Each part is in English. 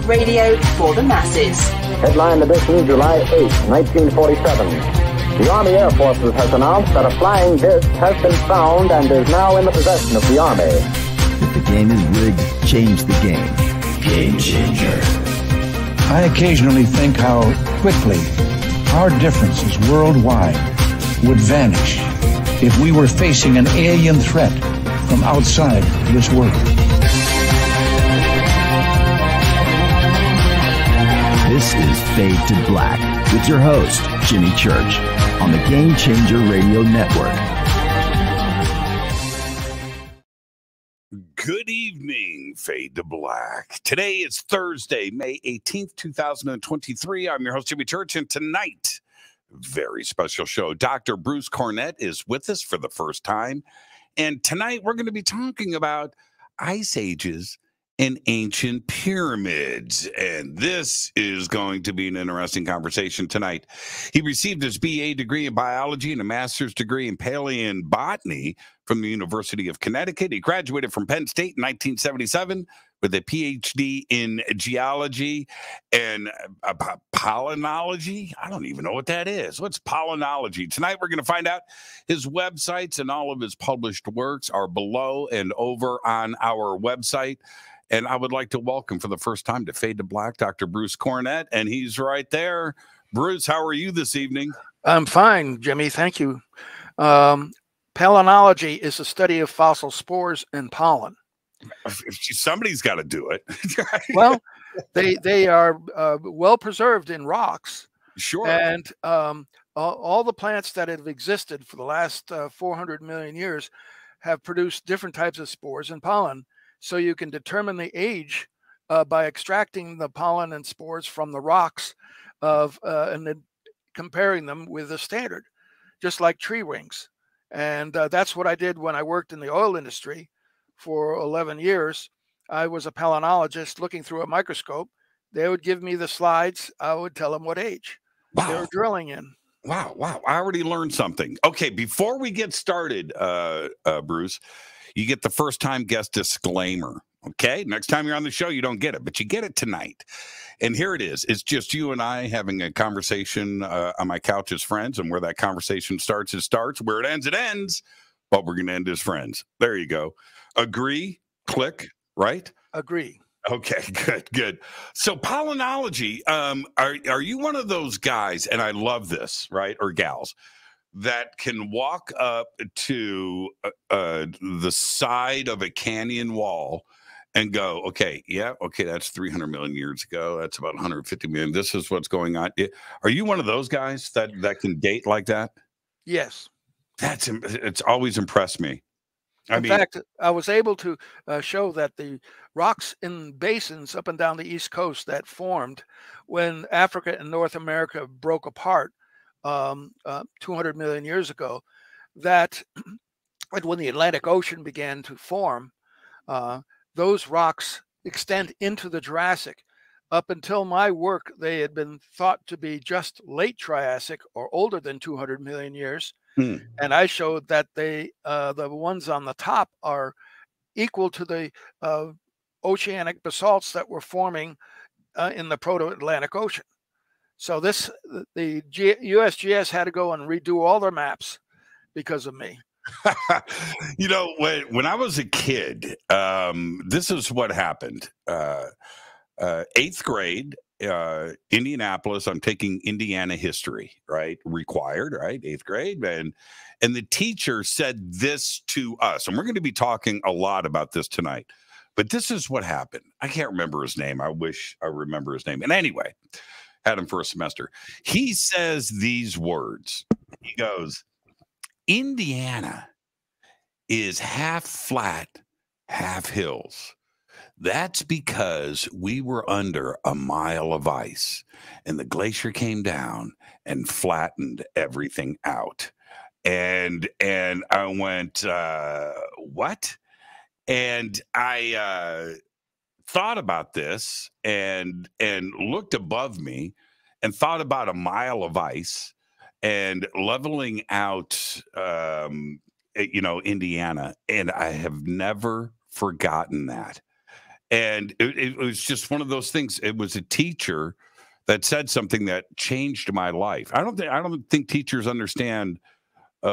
Radio for the masses. Headline edition, July 8, 1947. The Army Air Forces has announced that a flying disc has been found and is now in the possession of the Army. If the game is rigged, change the game. Game changer. I occasionally think how quickly our differences worldwide would vanish if we were facing an alien threat from outside this world. This is Fade to Black with your host, Jimmy Church, on the Game Changer Radio Network. Good evening, Fade to Black. Today is Thursday, May 18th, 2023. I'm your host, Jimmy Church, and tonight, very special show. Dr. Bruce Cornet is with us for the first time, and tonight we're going to be talking about ice ages and ancient pyramids. And this is going to be an interesting conversation tonight. He received his BA degree in biology and a master's degree in paleobotany from the University of Connecticut. He graduated from Penn State in 1977 with a Ph.D. in geology and palynology. I don't even know what that is. What's palynology? Tonight we're going to find out. His websites and all of his published works are below and over on our website. And I would like to welcome for the first time to Fade to Black, Dr. Bruce Cornet, and he's right there. Bruce, how are you this evening? I'm fine, Jimmy. Thank you. Palynology is the study of fossil spores and pollen. Somebody's got to do it. Well, they are well preserved in rocks. Sure. And all the plants that have existed for the last 400 million years have produced different types of spores and pollen. So you can determine the age by extracting the pollen and spores from the rocks and then comparing them with the standard, just like tree rings. And that's what I did when I worked in the oil industry for 11 years. I was a palynologist looking through a microscope. They would give me the slides. I would tell them what age they were drilling in. Wow. I already learned something. Okay, before we get started, Bruce, you get the first time guest disclaimer. Okay, next time you're on the show, you don't get it, but you get it tonight. And here it is. It's just you and I having a conversation on my couch as friends. And where that conversation starts, it starts. Where it ends. But we're going to end as friends. There you go. Agree, click, right? Agree. Okay, good. So palynology, are you one of those guys, and I love this, right, or gals, that can walk up to the side of a canyon wall and go, okay, that's 300 million years ago. That's about 150 million. This is what's going on. Are you one of those guys that can date like that? Yes. It's always impressed me. In fact, I was able to show that the rocks in basins up and down the East Coast that formed when Africa and North America broke apart 200 million years ago, that when the Atlantic Ocean began to form, those rocks extend into the Jurassic. Up until my work, they had been thought to be just late Triassic or older than 200 million years. And I showed that the ones on the top are equal to the oceanic basalts that were forming in the proto-Atlantic Ocean. So the USGS had to go and redo all their maps because of me. You know, when I was a kid, this is what happened. 8th grade, Indianapolis, I'm taking Indiana history, right? Required, right? 8th grade. And the teacher said this to us, and we're going to be talking a lot about this tonight, but this is what happened. I can't remember his name. I wish I remember his name. And anyway, had him for a semester. He says these words. He goes, Indiana is half flat, half hills. That's because we were under a mile of ice and the glacier came down and flattened everything out. And I went, what? And I thought about this and looked above me and thought about a mile of ice and leveling out, Indiana. And I have never forgotten that. And it was just one of those things. It was a teacher that said something that changed my life. I don't think teachers understand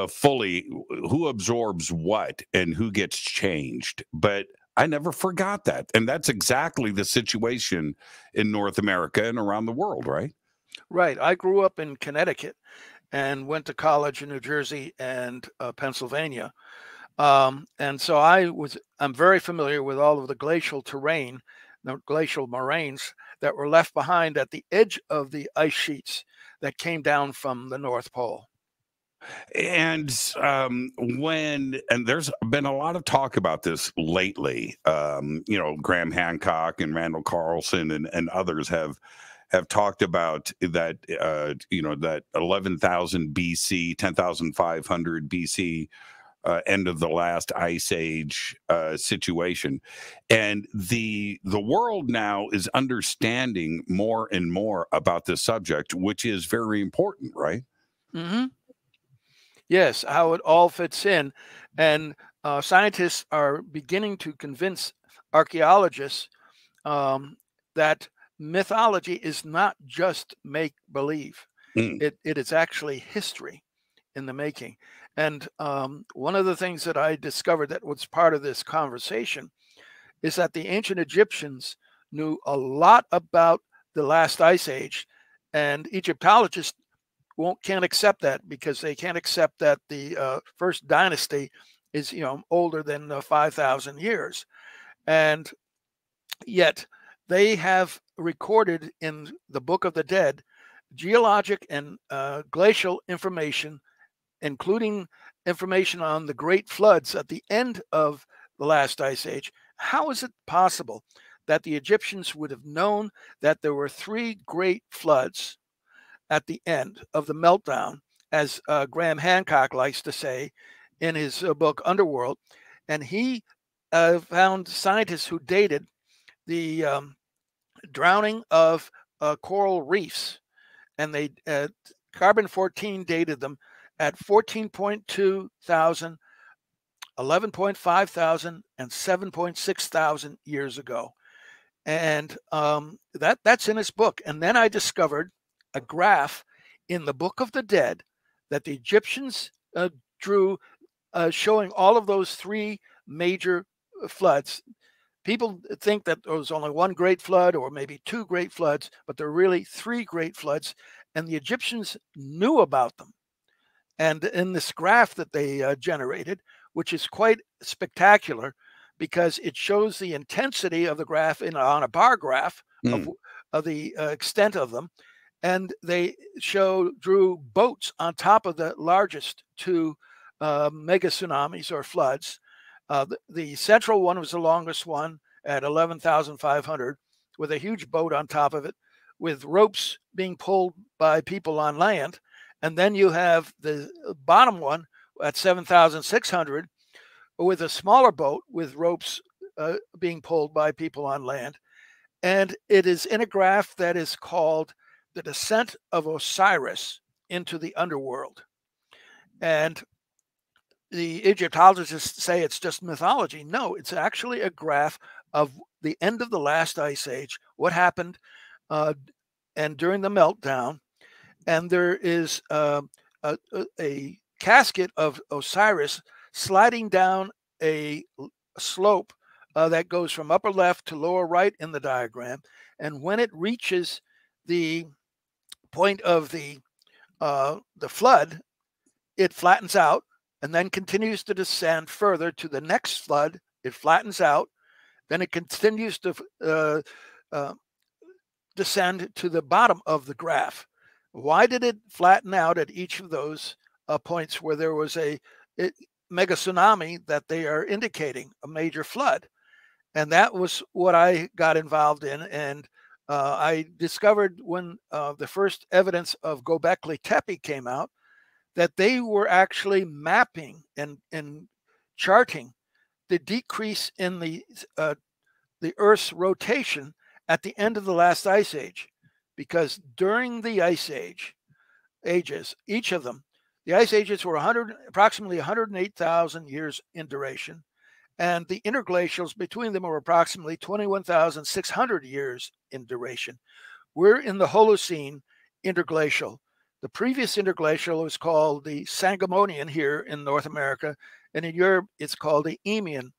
fully who absorbs what and who gets changed. But I never forgot that. And that's exactly the situation in North America and around the world, right? Right. I grew up in Connecticut and went to college in New Jersey and Pennsylvania. And so I'm very familiar with all of the glacial terrain, the glacial moraines that were left behind at the edge of the ice sheets that came down from the North Pole. And there's been a lot of talk about this lately. Graham Hancock and Randall Carlson and others have talked about that. That 11,000 BC, 10,500 BC. End of the last ice age situation, and the world now is understanding more and more about this subject, which is very important, right? Mm-hmm. Yes, how it all fits in, and scientists are beginning to convince archaeologists that mythology is not just make believe; it is actually history in the making. And one of the things that I discovered that was part of this conversation is that the ancient Egyptians knew a lot about the last ice age, and Egyptologists can't accept that because they can't accept that the first dynasty is older than 5,000 years, and yet they have recorded in the Book of the Dead geologic and glacial information, including information on the great floods at the end of the last ice age. How is it possible that the Egyptians would have known that there were 3 great floods at the end of the meltdown, as Graham Hancock likes to say in his book Underworld? And he found scientists who dated the drowning of coral reefs, and they carbon-14 dated them at 14.2 thousand, 11.5 thousand, and 7.6 thousand years ago. And that's in his book. And then I discovered a graph in the Book of the Dead that the Egyptians drew showing all of those 3 major floods. People think that there was only 1 great flood or maybe 2 great floods, but there are really 3 great floods, and the Egyptians knew about them. And in this graph that they generated, which is quite spectacular because it shows the intensity of the graph on a bar graph of the extent of them. And they drew boats on top of the largest 2 mega tsunamis or floods. The central one was the longest one at 11,500 with a huge boat on top of it with ropes being pulled by people on land. And then you have the bottom one at 7,600 with a smaller boat with ropes being pulled by people on land. And it is in a graph that is called The Descent of Osiris into the Underworld. And the Egyptologists say it's just mythology. No, it's actually a graph of the end of the last ice age, what happened and during the meltdown. And there is a casket of Osiris sliding down a slope that goes from upper left to lower right in the diagram. And when it reaches the point of the flood, it flattens out and then continues to descend further to the next flood. It flattens out. Then it continues to descend to the bottom of the graph. Why did it flatten out at each of those points where there was a mega tsunami that they are indicating, a major flood? And that was what I got involved in. And I discovered when the first evidence of Göbekli Tepe came out that they were actually mapping and charting the decrease in the Earth's rotation at the end of the last ice age. Because during the ice ages, each of them, the ice ages were approximately 108,000 years in duration. and the interglacials between them are approximately 21,600 years in duration. We're in the Holocene interglacial. The previous interglacial was called the Sangamonian here in North America, and in Europe it's called the Eemian.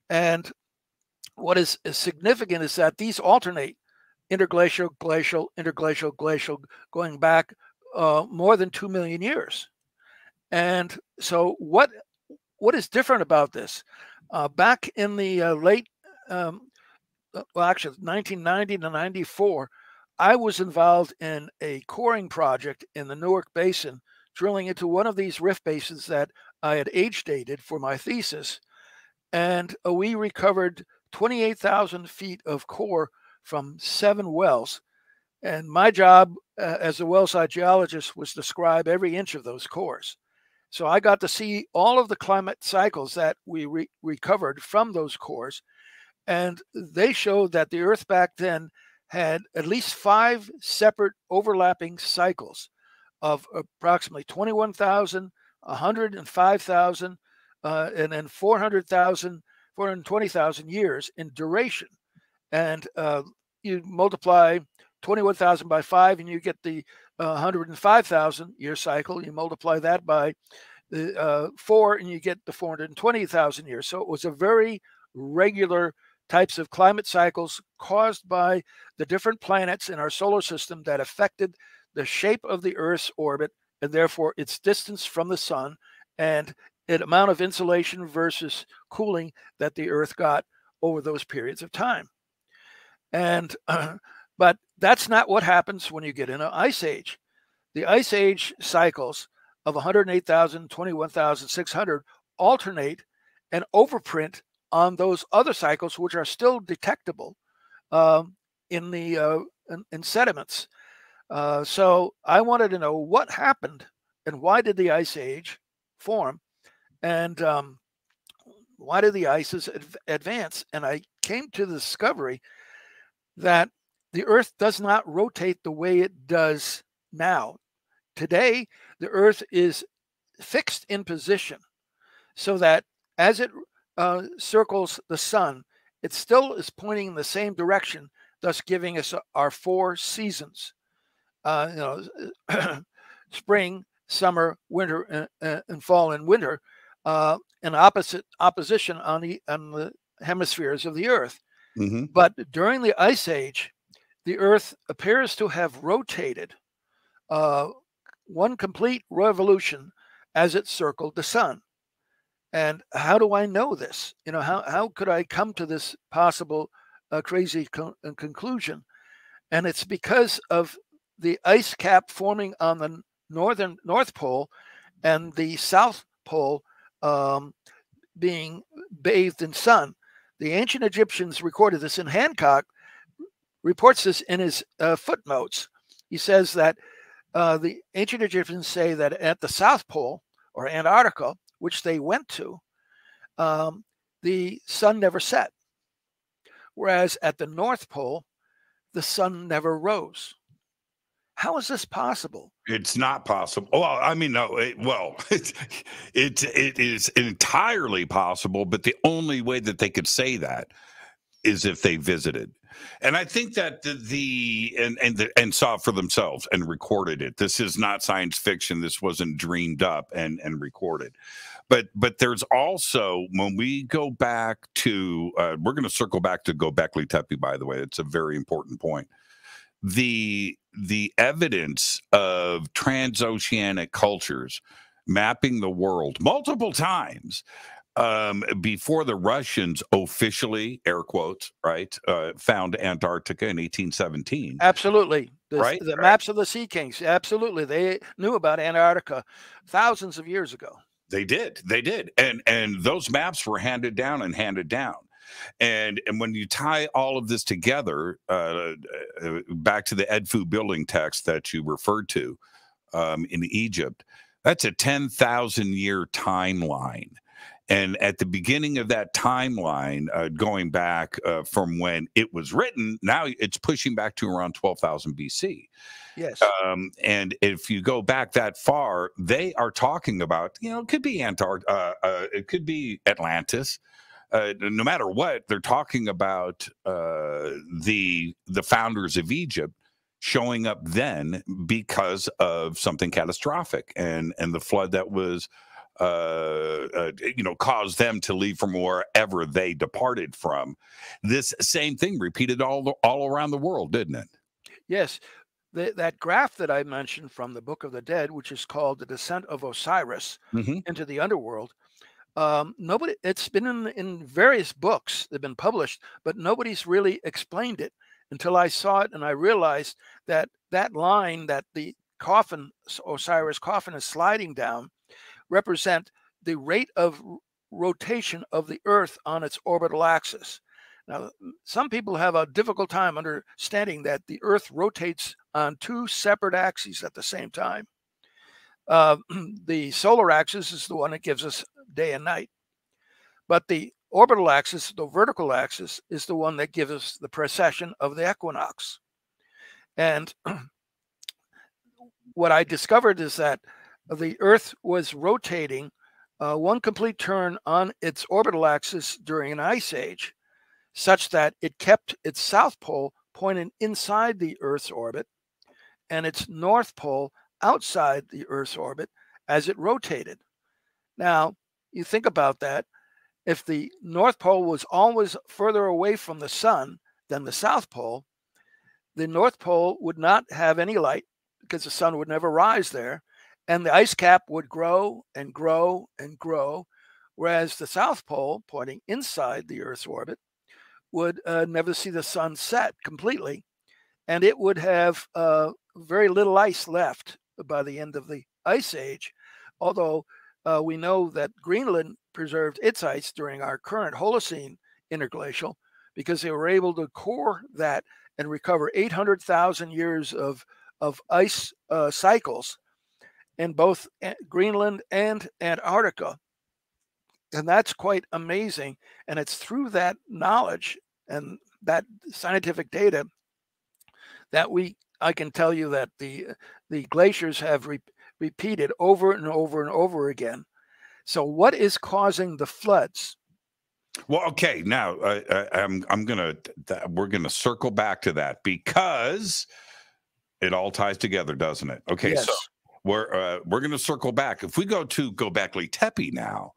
And what is significant is that these alternate: interglacial, glacial, interglacial, glacial, going back more than 2 million years. And so what is different about this? Back in the late, well, actually 1990 to 94, I was involved in a coring project in the Newark Basin, drilling into one of these rift basins that I had age dated for my thesis. And we recovered 28,000 feet of core from 7 wells. And my job as a wellsite geologist was to describe every inch of those cores. So I got to see all of the climate cycles that we recovered from those cores. And they showed that the Earth back then had at least 5 separate overlapping cycles of approximately 21,000, 105,000, and then 400,000, 420,000 years in duration. And you multiply 21,000 by 5 and you get the 105,000 year cycle. You multiply that by the 4 and you get the 420,000 years. So it was a very regular types of climate cycles caused by the different planets in our solar system that affected the shape of the Earth's orbit and therefore its distance from the sun and the amount of insolation versus cooling that the Earth got over those periods of time. And but that's not what happens when you get in an ice age. The ice age cycles of 108,000, 21,600 alternate and overprint on those other cycles, which are still detectable in the in sediments. So I wanted to know what happened and why did the ice age form, and why did the ices advance? And I came to the discovery that the Earth does not rotate the way it does now. Today, the Earth is fixed in position so that as it circles the sun, it still is pointing in the same direction, thus giving us our 4 seasons. Spring, summer, winter, and fall and winter, in opposition on the hemispheres of the Earth. Mm-hmm. But during the Ice Age, the Earth appears to have rotated one complete revolution as it circled the sun. And how do I know this? How could I come to this possible crazy conclusion? And it's because of the ice cap forming on the North Pole and the South Pole being bathed in sun. The ancient Egyptians recorded this, and Hancock reports this in his footnotes. He says that the ancient Egyptians say that at the South Pole, or Antarctica, which they went to, the sun never set. Whereas at the North Pole, the sun never rose. How is this possible? It's not possible. Well, I mean, no. It is entirely possible, but the only way that they could say that is if they visited. And I think that and saw it for themselves and recorded it. This is not science fiction. This wasn't dreamed up and recorded. But there's also, when we go back to, we're going to circle back to Göbekli Tepe, by the way. It's a very important point. The evidence of transoceanic cultures mapping the world multiple times before the Russians officially, air quotes, right, found Antarctica in 1817. Absolutely. Right? The maps of the Sea Kings. Absolutely. They knew about Antarctica thousands of years ago. They did. And those maps were handed down. And when you tie all of this together, back to the Edfu building text that you referred to in Egypt, that's a 10,000 year timeline. And at the beginning of that timeline, going back from when it was written, now it's pushing back to around 12,000 BC. Yes. And if you go back that far, they are talking about, it could be Antarctica, it could be Atlantis. no matter what, they're talking about the founders of Egypt showing up then because of something catastrophic, and the flood that was caused them to leave from wherever they departed from. This same thing repeated all around the world, didn't it? Yes. That graph that I mentioned from the Book of the Dead, which is called The Descent of Osiris into the Underworld, it's been in various books that have been published, but nobody's really explained it until I saw it, and I realized that line that the Osiris coffin is sliding down represent the rate of rotation of the Earth on its orbital axis. Now, some people have a difficult time understanding that the Earth rotates on two separate axes at the same time. The solar axis is the one that gives us day and night, but the orbital axis, the vertical axis, is the one that gives us the precession of the equinox. And what I discovered is that the Earth was rotating one complete turn on its orbital axis during an ice age, such that it kept its south pole pointed inside the Earth's orbit and its north pole outside the Earth's orbit as it rotated. Now, you think about that. If the North Pole was always further away from the sun than the South Pole, the North Pole would not have any light because the sun would never rise there, and the ice cap would grow and grow and grow, whereas the South Pole, pointing inside the Earth's orbit, would never see the sun set completely, and it would have very little ice left by the end of the ice age, although we know that Greenland preserved its ice during our current Holocene interglacial because they were able to core that and recover 800,000 years of ice cycles in both Greenland and Antarctica. And that's quite amazing. And it's through that knowledge and that scientific data that I can tell you that the glaciers have repeated over and over and over again. So what is causing the floods? Well, okay, now we're gonna circle back to that because it all ties together, doesn't it? Okay, yes. So we're gonna circle back. If we go to Göbekli Tepe now,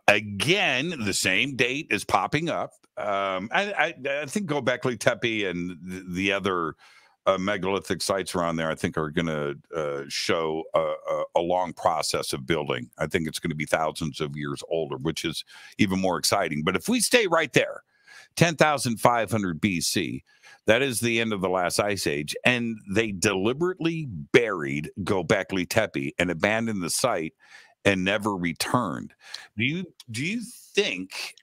again, the same date is popping up. I think Göbekli Tepe and the other megalithic sites around there, I think, are going to show a long process of building. I think it's going to be thousands of years older, which is even more exciting. But if we stay right there, 10,500 BC, that is the end of the last ice age, and they deliberately buried Göbekli Tepe and abandoned the site and never returned. Do you think,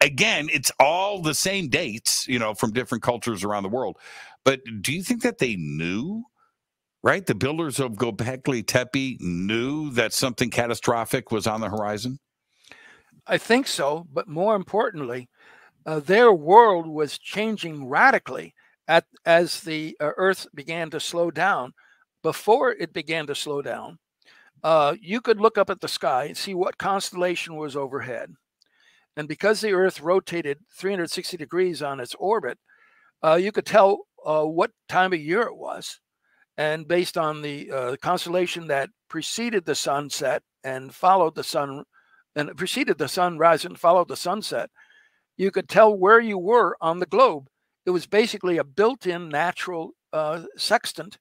again, it's all the same dates, from different cultures around the world, but do you think that they knew, right? The builders of Göbekli Tepe knew that something catastrophic was on the horizon? I think so, but more importantly, their world was changing radically as the Earth began to slow down. Before it began to slow down, you could look up at the sky and see what constellation was overhead. And because the Earth rotated 360 degrees on its orbit, you could tell what time of year it was. And based on the constellation that preceded the sunset and followed the sun, and preceded the sunrise and followed the sunset, you could tell where you were on the globe. It was basically a built-in natural sextant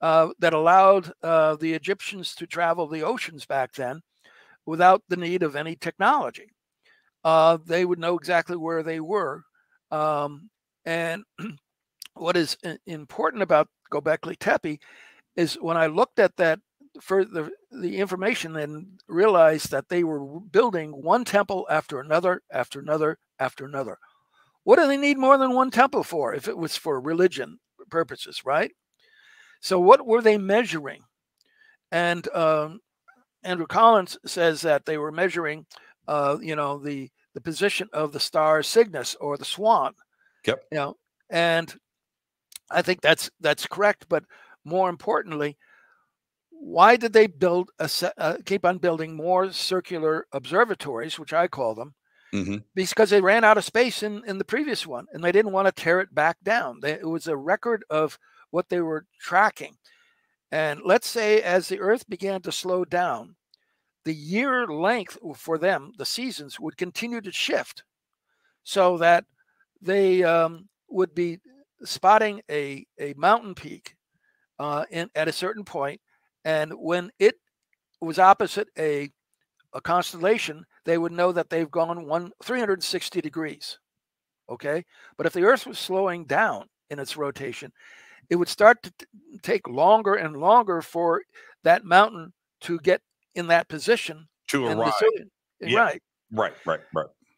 that allowed the Egyptians to travel the oceans back then without the need of any technology. They would know exactly where they were. And what is important about Göbekli Tepe is when I looked at that for the information and realized that they were building one temple after another, after another, after another. What do they need more than one temple for if it was for religion purposes, right? So what were they measuring? And Andrew Collins says that they were measuring, the position of the star Cygnus or the swan. Yep. And I think that's correct. But more importantly, why did they keep on building more circular observatories, which I call them, because they ran out of space in the previous one, and they didn't want to tear it back down. It was a record of what they were tracking. And let's say as the Earth began to slow down, the year length for them, the seasons, would continue to shift, so that they would be spotting a mountain peak at a certain point, and when it was opposite a constellation, they would know that they've gone 360 degrees. Okay, but if the Earth was slowing down in its rotation, it would start to take longer and longer for that mountain to get in that position to arrive. Right.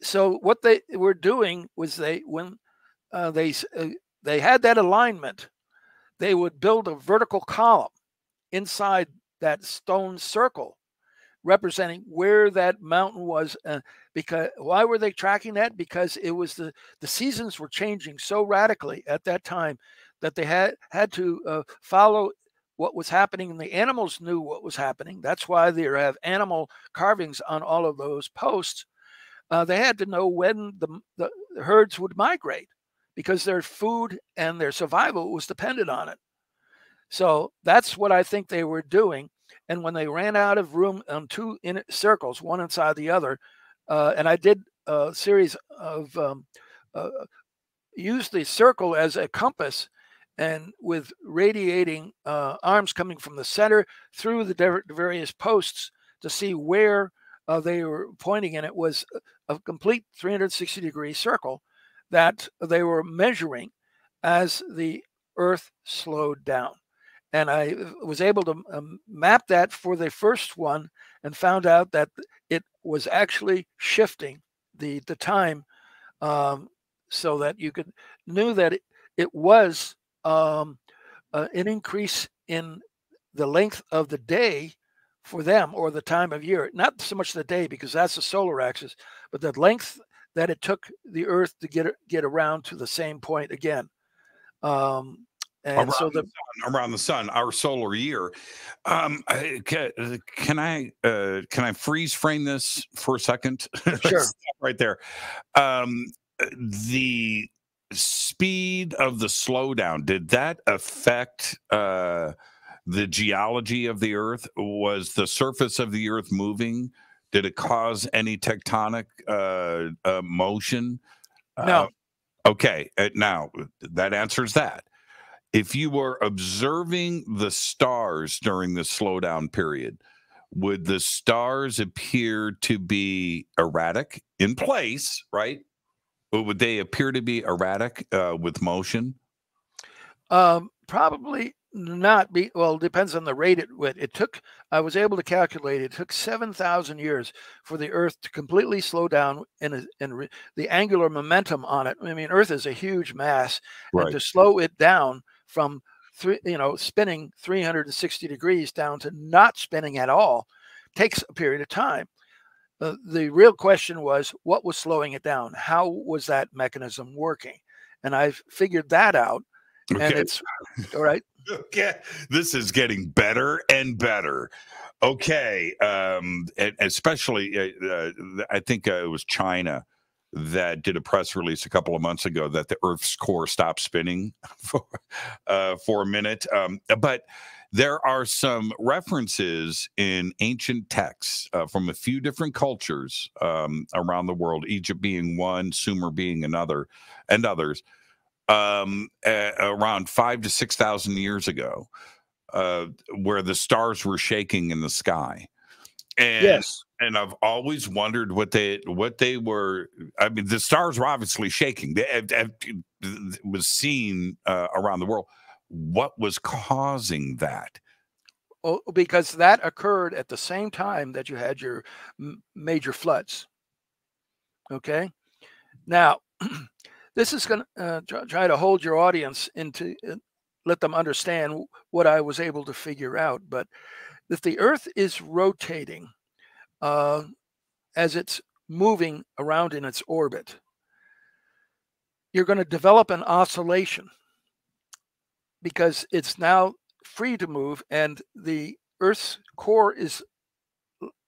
So what they were doing was when they had that alignment, they would build a vertical column inside that stone circle representing where that mountain was. Because why were they tracking that? Because it was the seasons were changing so radically at that time that they had to follow what was happening, and the animals knew what was happening. That's why they have animal carvings on all of those posts. They had to know when the herds would migrate, because their food and their survival was dependent on it. So that's what I think they were doing. And when they ran out of room on two circles, one inside the other, and I did a series of use the circle as a compass, and with radiating arms coming from the center through the various posts to see where they were pointing. And it was a complete 360-degree circle that they were measuring as the Earth slowed down. And I was able to map that for the first one, and found out that it was actually shifting the time, so that you knew that it was an increase in the length of the day for them, or the time of year. Not so much the day, because that's the solar axis, but the length that it took the Earth to get around to the same point again. And around the sun, our solar year. Can I freeze frame this for a second? Sure. Right there. The speed of the slowdown, did that affect the geology of the Earth? Was the surface of the Earth moving? Did it cause any tectonic motion? No. Okay. Now that answers that. If you were observing the stars during the slowdown period, would the stars appear to be erratic in place, right? Or would they appear to be erratic with motion? Probably not. Well, it depends on the rate it took. I was able to calculate it took 7,000 years for the Earth to completely slow down in the angular momentum on it. I mean, Earth is a huge mass, right. And to slow it down from spinning 360 degrees down to not spinning at all takes a period of time. The real question was, what was slowing it down? How was that mechanism working? And I've figured that out. Okay. And it's all right. Okay. This is getting better and better. Okay. And especially, I think it was China that did a press release a couple of months ago that the Earth's core stopped spinning for a minute. But there are some references in ancient texts from a few different cultures around the world, Egypt being one, Sumer being another, and others, around 5,000 to 6,000 years ago, where the stars were shaking in the sky. And, yes. And I've always wondered what they were. I mean, the stars were obviously shaking. It was seen around the world. What was causing that? Well, because that occurred at the same time that you had your major floods. Okay. Now, this is going to try to hold your audience let them understand what I was able to figure out. But if the Earth is rotating as it's moving around in its orbit, you're going to develop an oscillation, because it's now free to move, and the Earth's core is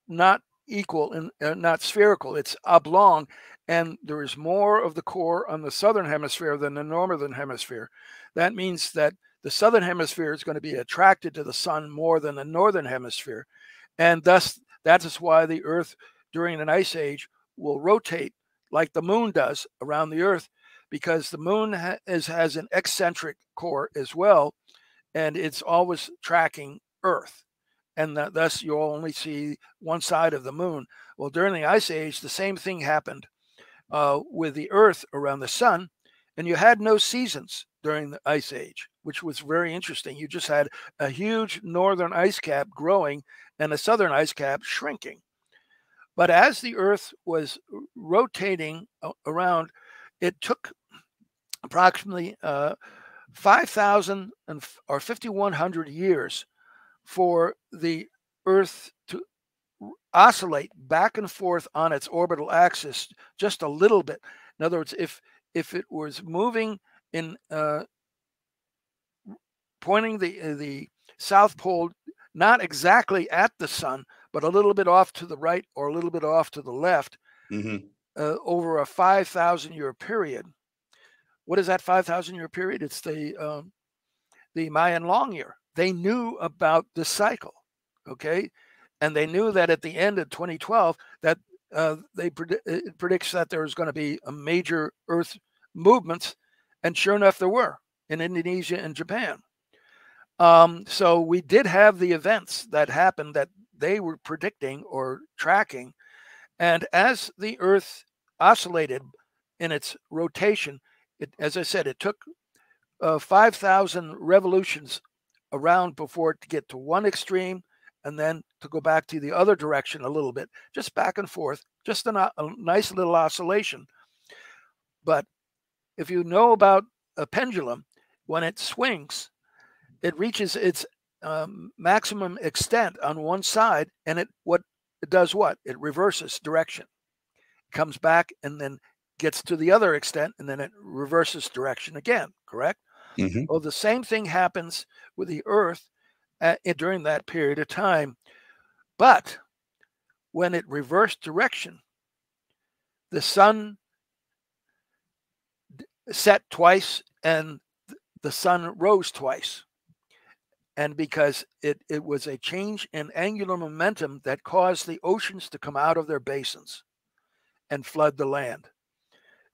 not equal and not spherical. It's oblong, and there is more of the core on the southern hemisphere than the northern hemisphere. That means that the southern hemisphere is going to be attracted to the sun more than the northern hemisphere, and thus that is why the Earth during an ice age will rotate like the moon does around the Earth, because the moon has an eccentric core as well, and it's always tracking Earth. And thus you'll only see one side of the moon. Well, during the Ice Age, the same thing happened with the Earth around the sun, and you had no seasons during the Ice Age, which was very interesting. You just had a huge northern ice cap growing and a southern ice cap shrinking. But as the Earth was rotating around, it took approximately 5,000 or 5,100 years for the Earth to oscillate back and forth on its orbital axis just a little bit. In other words, if it was moving in pointing the South Pole not exactly at the sun, but a little bit off to the right or a little bit off to the left, over a 5,000-year period. What is that 5,000-year period? It's the Mayan long year. They knew about this cycle, okay? And they knew that at the end of 2012, that it predicts that there's going to be a major Earth movements, and sure enough, there were in Indonesia and Japan. So we did have the events that happened that they were predicting or tracking, and as the Earth oscillated in its rotation, as I said, it took 5,000 revolutions around before it to get to one extreme and then to go back to the other direction a little bit, just back and forth, just a nice little oscillation. But if you know about a pendulum, when it swings, it reaches its maximum extent on one side, and it does what? It reverses direction. It comes back and then gets to the other extent, and then it reverses direction again, correct? Well, the same thing happens with the Earth during that period of time. But when it reversed direction, the sun set twice and the sun rose twice. And because it was a change in angular momentum that caused the oceans to come out of their basins and flood the land.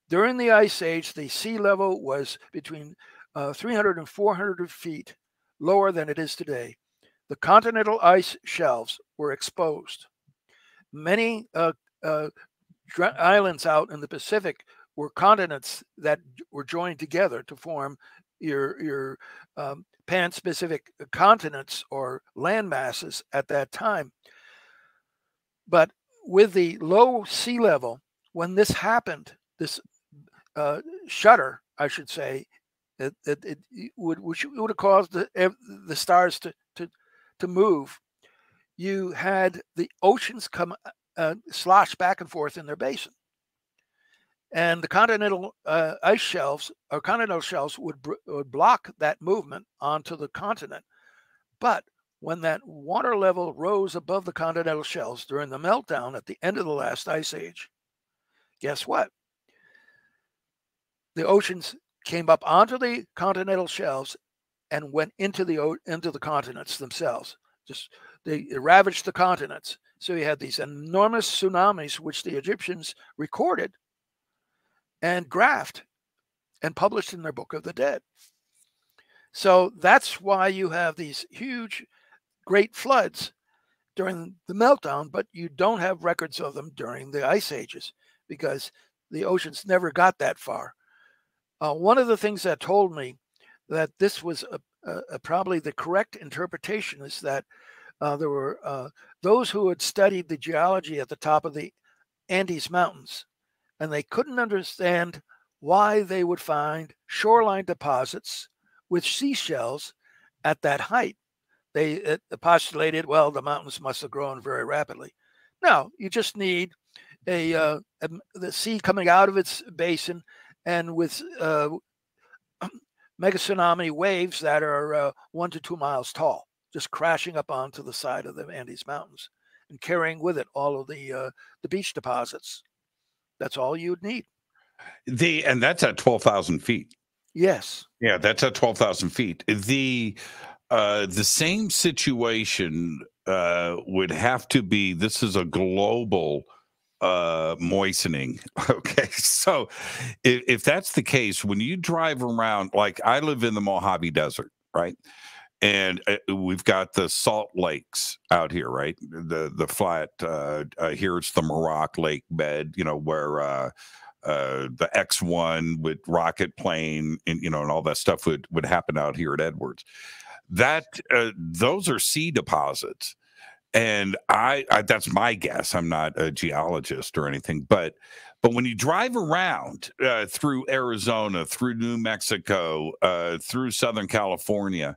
During the Ice Age, the sea level was between 300 and 400 feet lower than it is today. The continental ice shelves were exposed. Many islands out in the Pacific were continents that were joined together to form your pan-Pacific continents or land masses at that time. But with the low sea level, when this happened, this shudder, I should say, it would have caused the stars to move. You had the oceans come slosh back and forth in their basin, and the continental ice shelves or continental shelves would block that movement onto the continent. But when that water level rose above the continental shelves during the meltdown at the end of the last ice age, guess what? The oceans came up onto the continental shelves and went into the continents themselves. They ravaged the continents. So you had these enormous tsunamis, which the Egyptians recorded and graphed and published in their Book of the Dead. So that's why you have these huge, great floods during the meltdown, but you don't have records of them during the ice ages because the oceans never got that far. One of the things that told me that this was probably the correct interpretation is that there were those who had studied the geology at the top of the Andes Mountains, and they couldn't understand why they would find shoreline deposits with seashells at that height. They postulated, well, the mountains must have grown very rapidly. No, you just need the sea coming out of its basin and with mega tsunami waves that are 1 to 2 miles tall, just crashing up onto the side of the Andes Mountains. and carrying with it all of the beach deposits. That's all you'd need. And that's at 12,000 feet. Yes. Yeah, that's at 12,000 feet. The same situation would have to be. This is a global moistening. Okay, so if that's the case, when you drive around, like I live in the Mojave Desert, right? And we've got the salt lakes out here, right? The flat here it's the Muroc Lake bed, where the X-1 with rocket plane and all that stuff would happen out here at Edwards. That those are sea deposits. And I that's my guess. I'm not a geologist or anything, but when you drive around through Arizona, through New Mexico, through Southern California,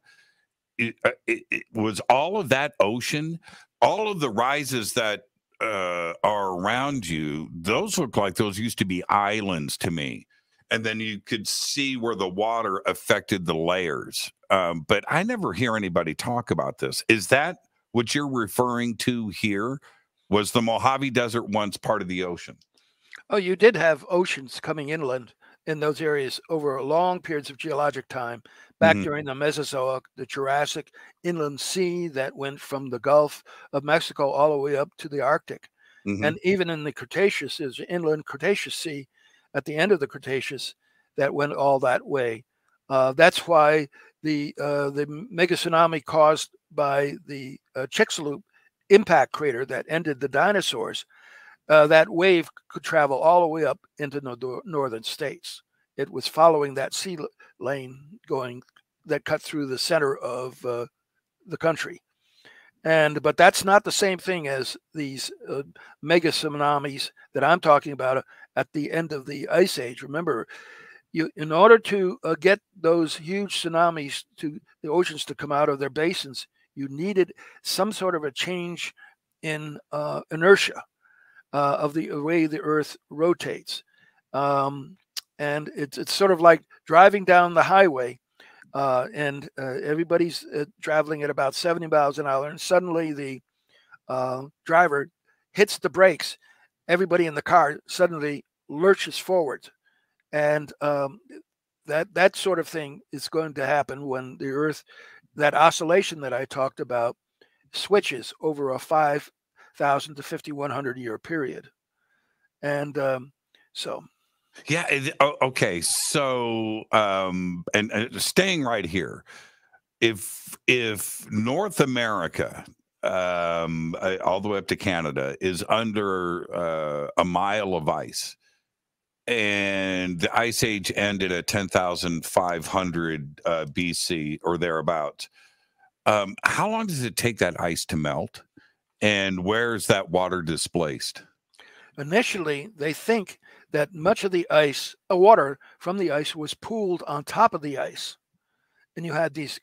it was all of that ocean, all of the rises that are around you. Those look like those used to be islands to me. And then you could see where the water affected the layers. But I never hear anybody talk about this. Is that what you're referring to here? Was the Mojave Desert once part of the ocean? Oh, you did have oceans coming inland in those areas over long periods of geologic time, back during the Mesozoic, the Jurassic, inland sea that went from the Gulf of Mexico all the way up to the Arctic. And even in the Cretaceous, there's an inland Cretaceous sea at the end of the Cretaceous that went all that way. That's why the mega tsunami caused by the Chicxulub impact crater that ended the dinosaurs, that wave could travel all the way up into the northern states. It was following that sea lane that cut through the center of the country. But that's not the same thing as these mega tsunamis that I'm talking about at the end of the Ice Age. Remember, in order to get those huge tsunamis to the oceans to come out of their basins, you needed some sort of a change in inertia of the way the Earth rotates. And it's sort of like driving down the highway, and everybody's traveling at about 70 miles an hour, and suddenly the driver hits the brakes. Everybody in the car suddenly lurches forward. And that sort of thing is going to happen when the Earth, that oscillation that I talked about, switches over a 5,000 to 5,100 year period. And so. Yeah. Okay. So, and staying right here, if North America, all the way up to Canada, is under a mile of ice, and the Ice Age ended at 10,500 BC or thereabouts, how long does it take that ice to melt? And where is that water displaced? Initially, they think that much of the ice, water from the ice, was pooled on top of the ice. And you had these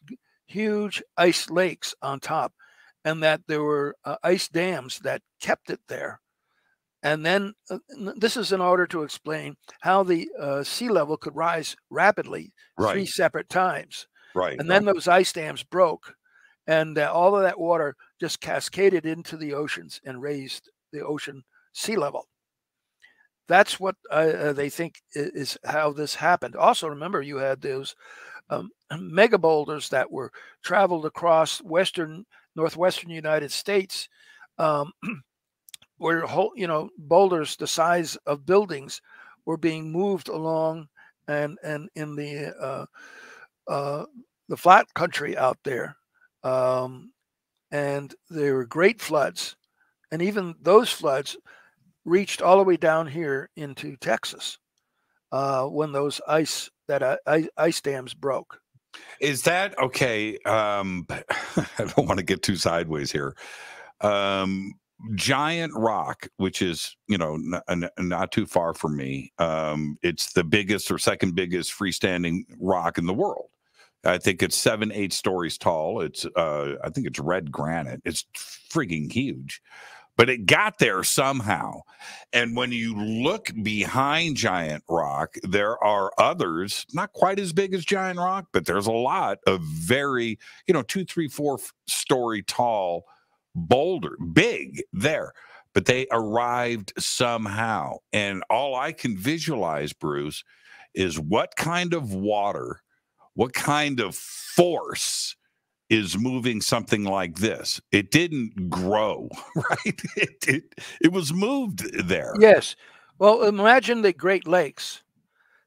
huge ice lakes on top, and that there were ice dams that kept it there. And then this is in order to explain how the sea level could rise rapidly 3 separate times. Right. And then those ice dams broke, and all of that water just cascaded into the oceans and raised the ocean sea level. That's what they think is how this happened. Also, remember, you had those mega boulders that were traveled across northwestern United States, where boulders the size of buildings were being moved along, and in the flat country out there, and there were great floods, and even those floods reached all the way down here into Texas when those ice dams broke. Is that okay? I don't want to get too sideways here. Giant Rock, which is not too far from me. It's the biggest or second biggest freestanding rock in the world. I think it's 7-8 stories tall. It's I think it's red granite. It's freaking huge. But it got there somehow. And when you look behind Giant Rock, there are others, not quite as big as Giant Rock, but there's a lot of very, 2, 3, 4 story tall boulder, big there, but they arrived somehow. And all I can visualize, Bruce, is what kind of water, what kind of force is moving something like this. It didn't grow, right? It was moved there. Yes. Well, imagine the Great Lakes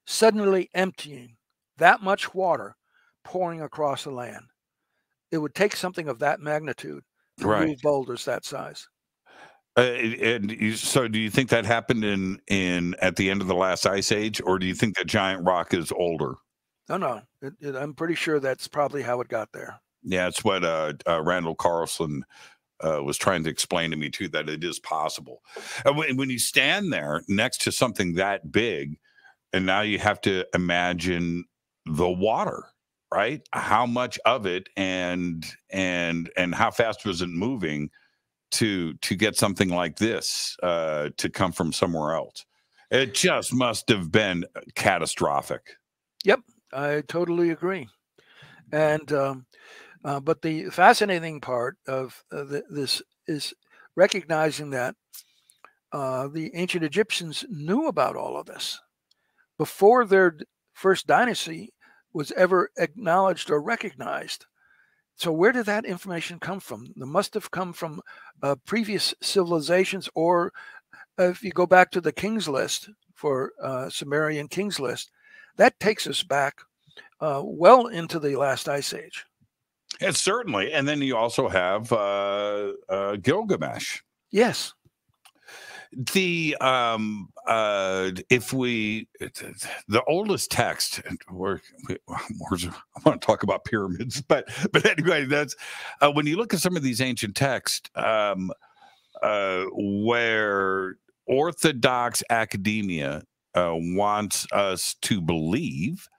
suddenly emptying, that much water pouring across the land. It would take something of that magnitude to Right. move boulders that size. So do you think that happened in at the end of the last ice age, or do you think that giant rock is older? No. I'm pretty sure that's probably how it got there. Yeah, it's what Randall Carlson was trying to explain to me too, that it is possible. When you stand there next to something that big, and now you have to imagine the water, right? How much of it, and how fast was it moving to get something like this to come from somewhere else? It just must have been catastrophic. Yep, I totally agree. And but the fascinating part of this is recognizing that the ancient Egyptians knew about all of this before their first dynasty was ever acknowledged or recognized. So where did that information come from? It must have come from previous civilizations, or if you go back to the King's List for Sumerian King's List, that takes us back well into the last ice age. And certainly, and then you also have Gilgamesh. Yes. The the oldest text, and I want to talk about pyramids, but anyway, that's when you look at some of these ancient texts where Orthodox academia wants us to believe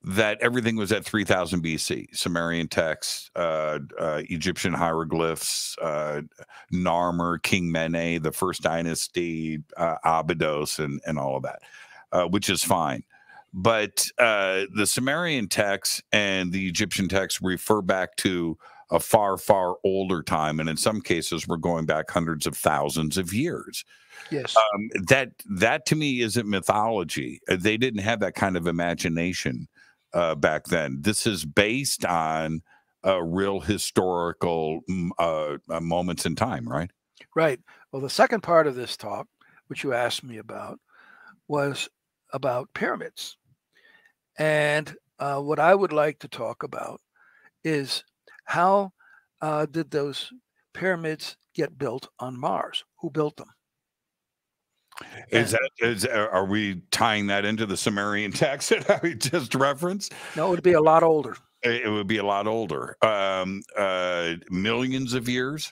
that everything was at 3000 BC. Sumerian texts, Egyptian hieroglyphs, Narmer, King Mene, the first dynasty, Abydos, and all of that, which is fine. But the Sumerian texts and the Egyptian texts refer back to a far, far older time. And in some cases, we're going back hundreds of thousands of years. Yes. That to me isn't mythology. They didn't have that kind of imagination back then. This is based on real historical moments in time, right? Right. Well, the second part of this talk, which you asked me about, was about pyramids. And what I would like to talk about is how did those pyramids get built on Mars? Who built them? Are we tying that into the Sumerian text that we just referenced? No, it would be a lot older. It would be a lot older. Millions of years?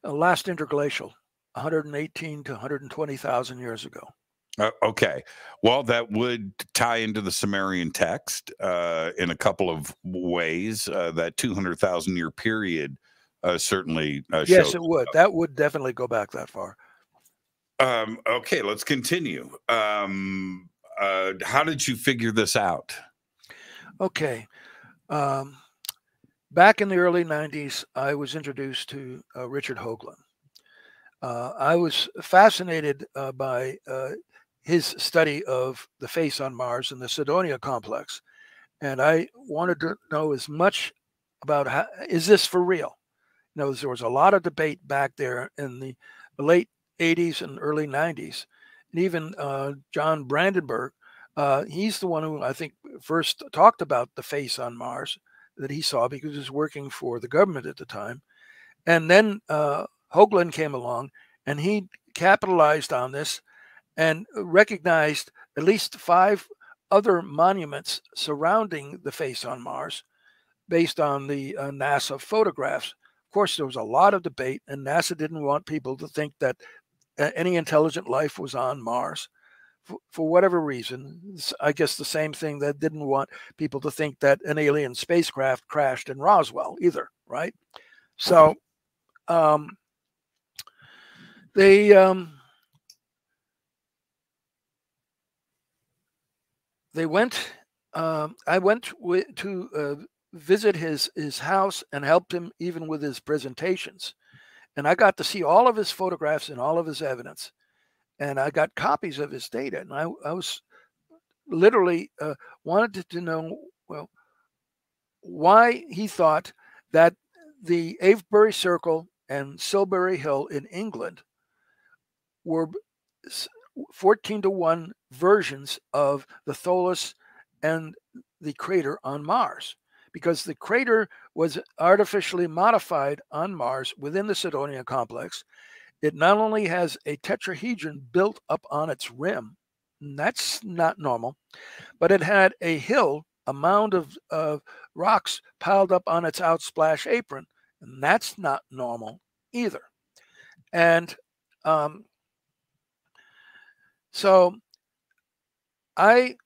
Last interglacial, 118 to 120,000 years ago. Okay. Well, that would tie into the Sumerian text in a couple of ways. That 200,000 year period certainly yes, shows. It would. That would definitely go back that far. Okay, let's continue. How did you figure this out? Okay. Back in the early 90s, I was introduced to Richard Hoagland. I was fascinated by his study of the face on Mars and the Cydonia complex. And I wanted to know as much about how, is this for real? You know, there was a lot of debate back there in the late 80s and early 90s. And even John Brandenburg, he's the one who I think first talked about the face on Mars that he saw because he was working for the government at the time. And then Hoagland came along and he capitalized on this and recognized at least 5 other monuments surrounding the face on Mars based on the NASA photographs. Of course, there was a lot of debate, and NASA didn't want people to think that any intelligent life was on Mars for whatever reason. I guess the same thing that didn't want people to think that an alien spacecraft crashed in Roswell either, right? So they went. I went to visit his house and helped him even with his presentations. And I got to see all of his photographs and all of his evidence. And I got copies of his data. And I was literally wanted to know, well, why he thought that the Avebury Circle and Silbury Hill in England were 14-to-1 versions of the Tholis and the crater on Mars, because the crater was artificially modified on Mars within the Cydonia complex. It not only has a tetrahedron built up on its rim, and that's not normal, but it had a hill, a mound of rocks piled up on its outsplash apron, and that's not normal either. And so I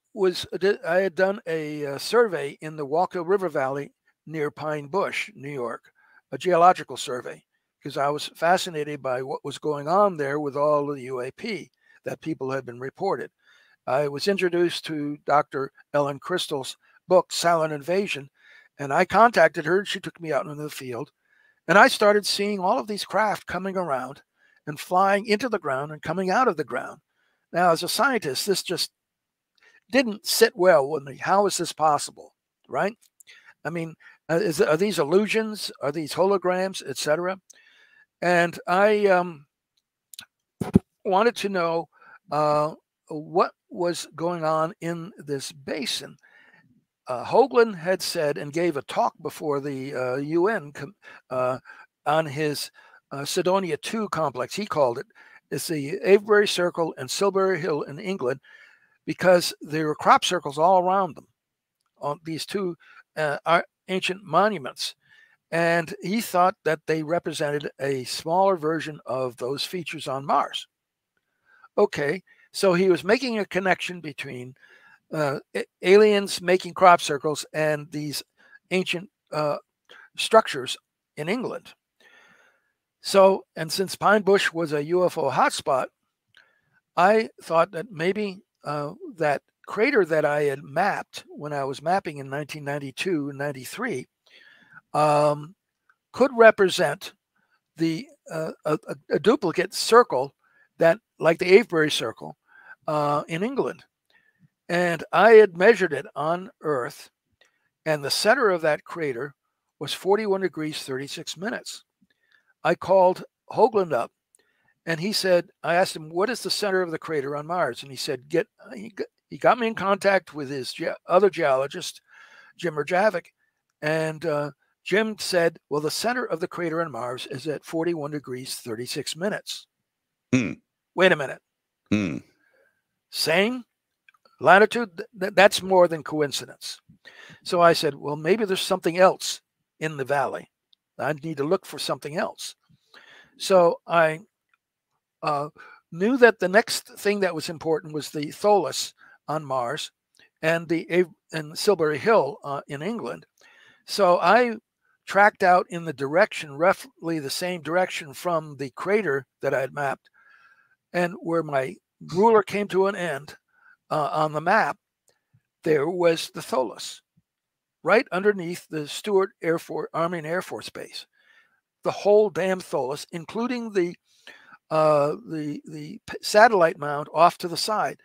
had done a survey in the Wallkill River Valley near Pine Bush, New York, a geological survey, because I was fascinated by what was going on there with all of the UAP that people had been reported. I was introduced to Dr. Ellen Crystal's book, Silent Invasion, and I contacted her, and she took me out into the field, and I started seeing all of these craft coming around and flying into the ground and coming out of the ground. Now, as a scientist, this just didn't sit well with me. How is this possible, right? I mean, are these illusions? Are these holograms, etc.? And I wanted to know what was going on in this basin. Hoagland had said and gave a talk before the UN on his Cydonia 2 complex. He called it. It's the Avebury Circle and Silbury Hill in England, because there were crop circles all around them on these two ancient monuments. And he thought that they represented a smaller version of those features on Mars. Okay, so he was making a connection between aliens making crop circles and these ancient structures in England. So, and since Pine Bush was a UFO hotspot, I thought that maybe that crater that I had mapped when I was mapping in 1992 and 93 could represent a duplicate circle that, like the Avebury Circle in England. And I had measured it on Earth, and the center of that crater was 41 degrees 36 minutes. I called Hoagland up, and he said, I asked him, what is the center of the crater on Mars? And he said, he got me in contact with his other geologist, Jim Rajavik, and Jim said, well, the center of the crater on Mars is at 41 degrees 36 minutes. Wait a minute. Same latitude? That's more than coincidence. So I said, well, maybe there's something else in the valley. I need to look for something else. So I knew that the next thing that was important was the Tholis on Mars and Silbury Hill in England. So I tracked out in the direction, roughly the same direction from the crater that I had mapped, and where my ruler came to an end on the map, there was the Tholis, right underneath the Stewart Army and Air Force Base. The whole damn Tholis, including the satellite mound off to the side.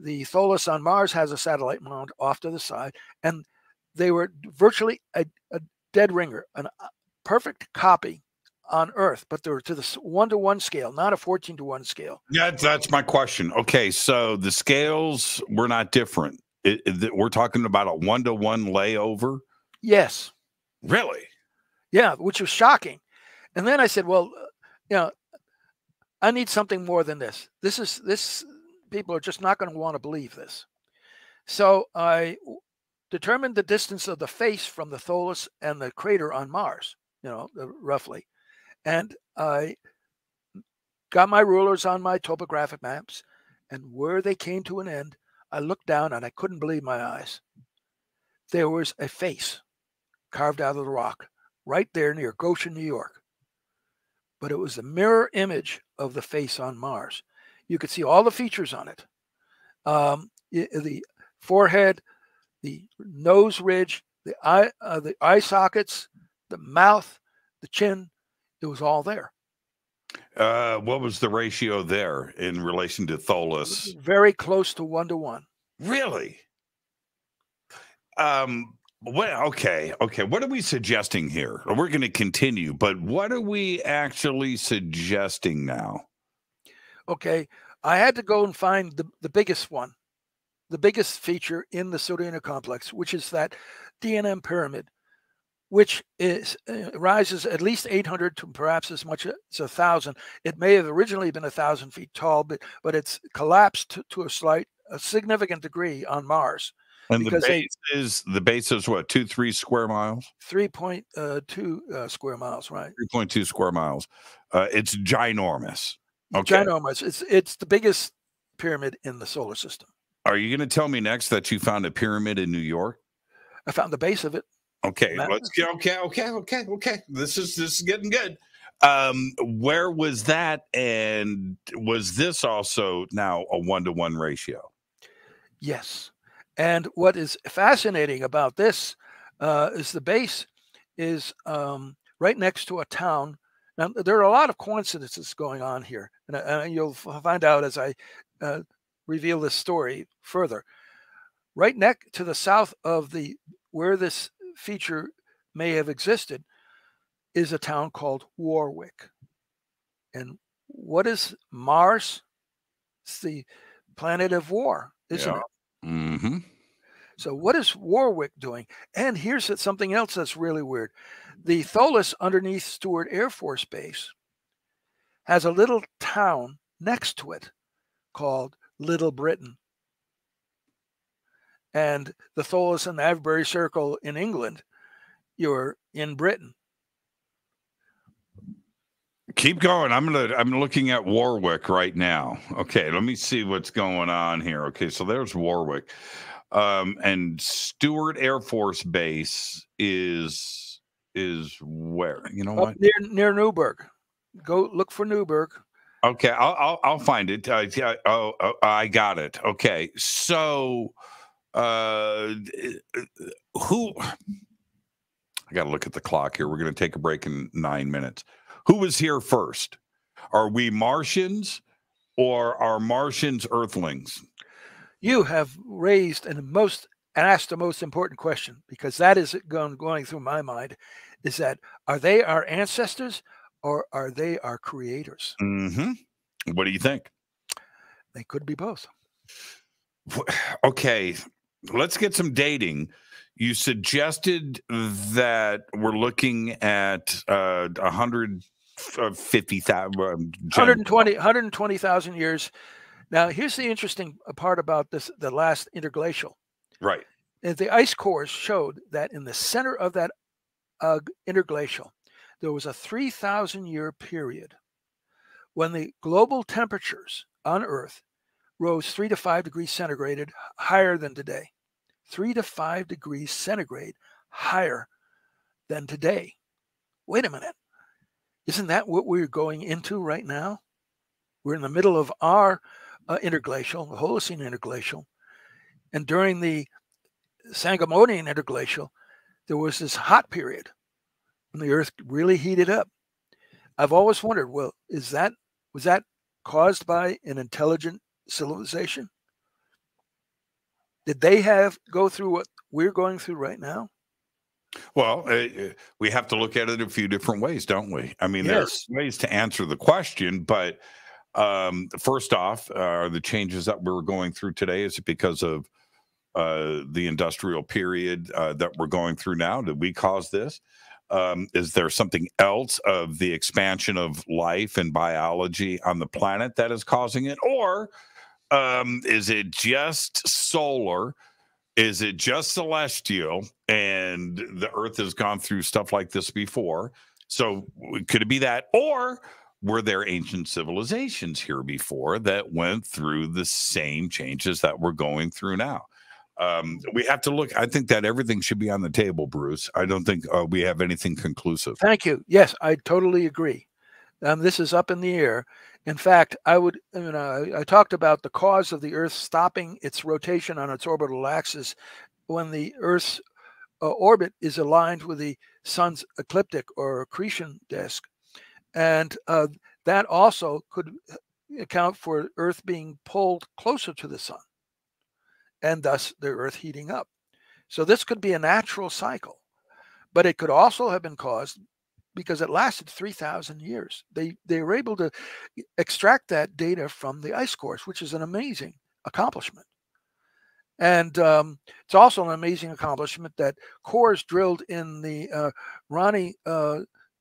The Tholis on Mars has a satellite mound off to the side, and they were virtually a dead ringer, a perfect copy on Earth, but they were to the 1-to-1 scale, not a 14-to-1 scale. Yeah, that's my question. Okay, so the scales were not different. We're talking about a 1-to-1 layover? Yes. Really? Yeah, which was shocking. And then I said, well, I need something more than this. This people are just not going to want to believe this. So I determined the distance of the face from the Tholis and the crater on Mars, roughly. And I got my rulers on my topographic maps, and where they came to an end, I looked down and I couldn't believe my eyes. There was a face carved out of the rock right there near Goshen, New York. But it was the mirror image of the face on Mars. You could see all the features on it. The forehead, the nose ridge, the eye sockets, the mouth, the chin. It was all there. What was the ratio there in relation to Tholis? Very close to 1 to 1. Really? Well, okay. What are we suggesting here? We're going to continue, but what are we actually suggesting now? Okay, I had to go and find the biggest one, the biggest feature in the Sodina complex, which is that D&M pyramid, which is rises at least 800 to perhaps as much as 1,000. It may have originally been 1,000 feet tall, but it's collapsed to a significant degree on Mars. And the base is what, 2-3 square miles? 3.2 square miles, right? 3.2 square miles. It's ginormous. Okay. Ginormous. It's the biggest pyramid in the solar system. Are you going to tell me next that you found a pyramid in New York? I found the base of it. Okay, let's get okay. This is getting good. Where was that, and was this also now a 1-to-1 ratio? Yes. And what is fascinating about this is the base is right next to a town. Now, there are a lot of coincidences going on here, and you'll find out as I reveal this story further. Right next to the south of where this feature may have existed is a town called Warwick. And what is Mars? It's the planet of war, isn't it? Mm-hmm. So what is Warwick doing? And here's something else that's really weird. The Tholis underneath Stewart Air Force Base has a little town next to it called Little Britain. And the Tholis and Avebury Circle in England, you're in Britain. Keep going. I'm looking at Warwick right now. Okay, let me see what's going on here. Okay, so there's Warwick. And Stewart Air Force Base is where? You know what? Near Newburgh. Go look for Newburgh. Okay, I'll find it. I got it. Okay, so who? I got to look at the clock here. We're going to take a break in 9 minutes. Who was here first? Are we Martians, or are Martians Earthlings? You have raised and asked the most important question, because that is going through my mind, is that are they our ancestors or are they our creators? Mm-hmm. What do you think? They could be both. Okay, let's get some dating. You suggested that we're looking at 120,000 years. Now, here's the interesting part about the last interglacial. Right. The ice cores showed that in the center of that interglacial, there was a 3,000-year period when the global temperatures on Earth rose 3 to 5 degrees centigrade higher than today. 3 to 5 degrees centigrade higher than today. Wait a minute. Isn't that what we're going into right now? We're in the middle of our interglacial, the Holocene interglacial. And during the Sangamonian interglacial, there was this hot period when the Earth really heated up. I've always wondered, well, was that caused by an intelligent civilization? Did they go through what we're going through right now? Well, we have to look at it a few different ways, don't we? I mean, Yes. There's ways to answer the question, but first off, are the changes that we're going through today, is it because of the industrial period that we're going through now? Did we cause this? Is there something else of the expansion of life and biology on the planet that is causing it? Or is it just solar? Is it just celestial? And the Earth has gone through stuff like this before. So could it be that? Or were there ancient civilizations here before that went through the same changes that we're going through now? We have to look. I think that everything should be on the table, Bruce. I don't think we have anything conclusive. Thank you. Yes, I totally agree. This is up in the air. In fact, I talked about the cause of the Earth stopping its rotation on its orbital axis when the Earth's orbit is aligned with the sun's ecliptic or accretion disk. And that also could account for Earth being pulled closer to the sun, and thus the Earth heating up. So this could be a natural cycle, but it could also have been caused because it lasted 3,000 years. They were able to extract that data from the ice cores, which is an amazing accomplishment. And it's also an amazing accomplishment that cores drilled in the Ronnie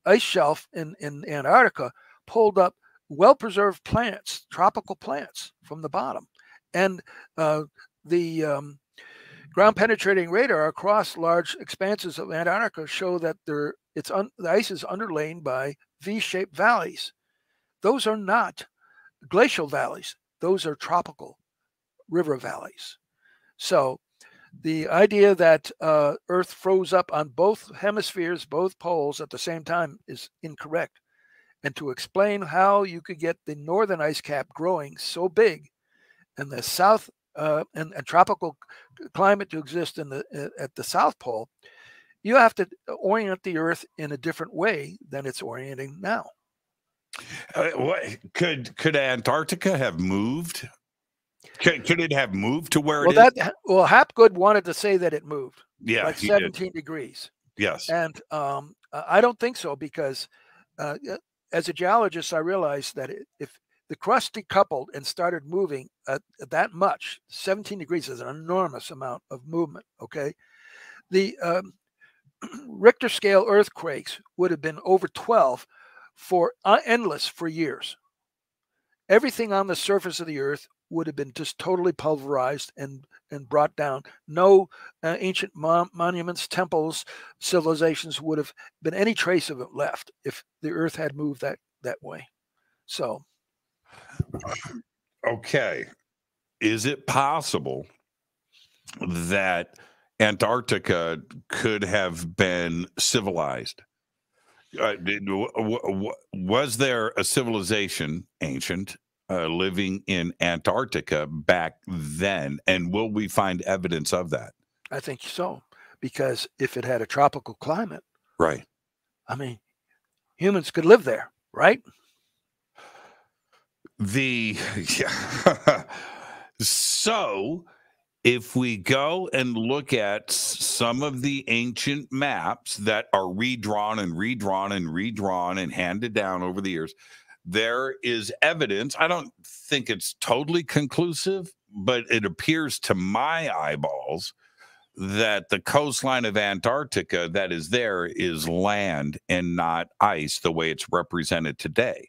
ice shelf in Antarctica pulled up well-preserved plants, tropical plants from the bottom. And the ground-penetrating radar across large expanses of Antarctica show that the ice is underlain by V-shaped valleys. Those are not glacial valleys. Those are tropical river valleys. So the idea that Earth froze up on both hemispheres, both poles at the same time is incorrect. And to explain how you could get the northern ice cap growing so big and the south and tropical climate to exist at the South Pole, you have to orient the Earth in a different way than it's orienting now. Could Antarctica have moved? Could it have moved to where it is? Well, Hapgood wanted to say that it moved, yeah, like 17 degrees. Yes. And I don't think so, because as a geologist, I realized that if the crust decoupled and started moving that much, 17 degrees is an enormous amount of movement, okay? The Richter scale earthquakes would have been over 12 for endless for years. Everything on the surface of the Earth would have been just totally pulverized and brought down. No ancient monuments, temples, civilizations would have been any trace of it left if the Earth had moved that way. So, okay, is it possible that Antarctica could have been civilized? Was there a civilization, ancient, living in Antarctica back then? And will we find evidence of that? I think so, because if it had a tropical climate, right? I mean, humans could live there, right? So if we go and look at some of the ancient maps that are redrawn and redrawn and redrawn and handed down over the years, there is evidence. I don't think it's totally conclusive, but it appears to my eyeballs that the coastline of Antarctica that is there is land and not ice the way it's represented today.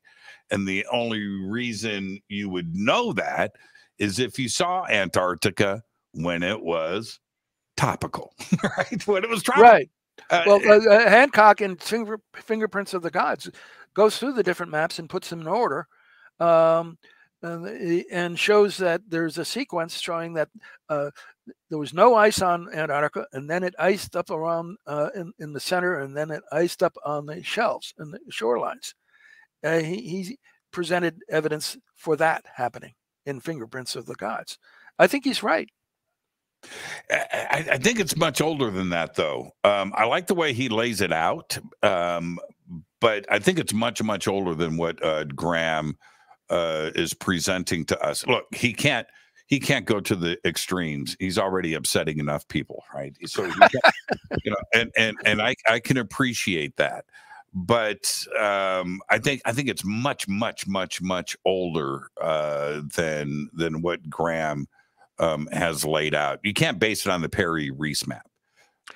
And the only reason you would know that is if you saw Antarctica when it was topical, right? When it was tropical. Right. Well, Hancock in Fingerprints of the Gods goes through the different maps and puts them in order, and shows that there's a sequence showing that there was no ice on Antarctica, and then it iced up around in the center, and then it iced up on the shelves and the shorelines. He presented evidence for that happening in Fingerprints of the Gods. I think he's right. I think it's much older than that, though. I like the way he lays it out, but I think it's much, much older than what Graham is presenting to us. Look, he can't go to the extremes. He's already upsetting enough people, right? So, and I can appreciate that. But I think it's much, much, much, much older than what Graham has laid out. You can't base it on the Perry Reese map.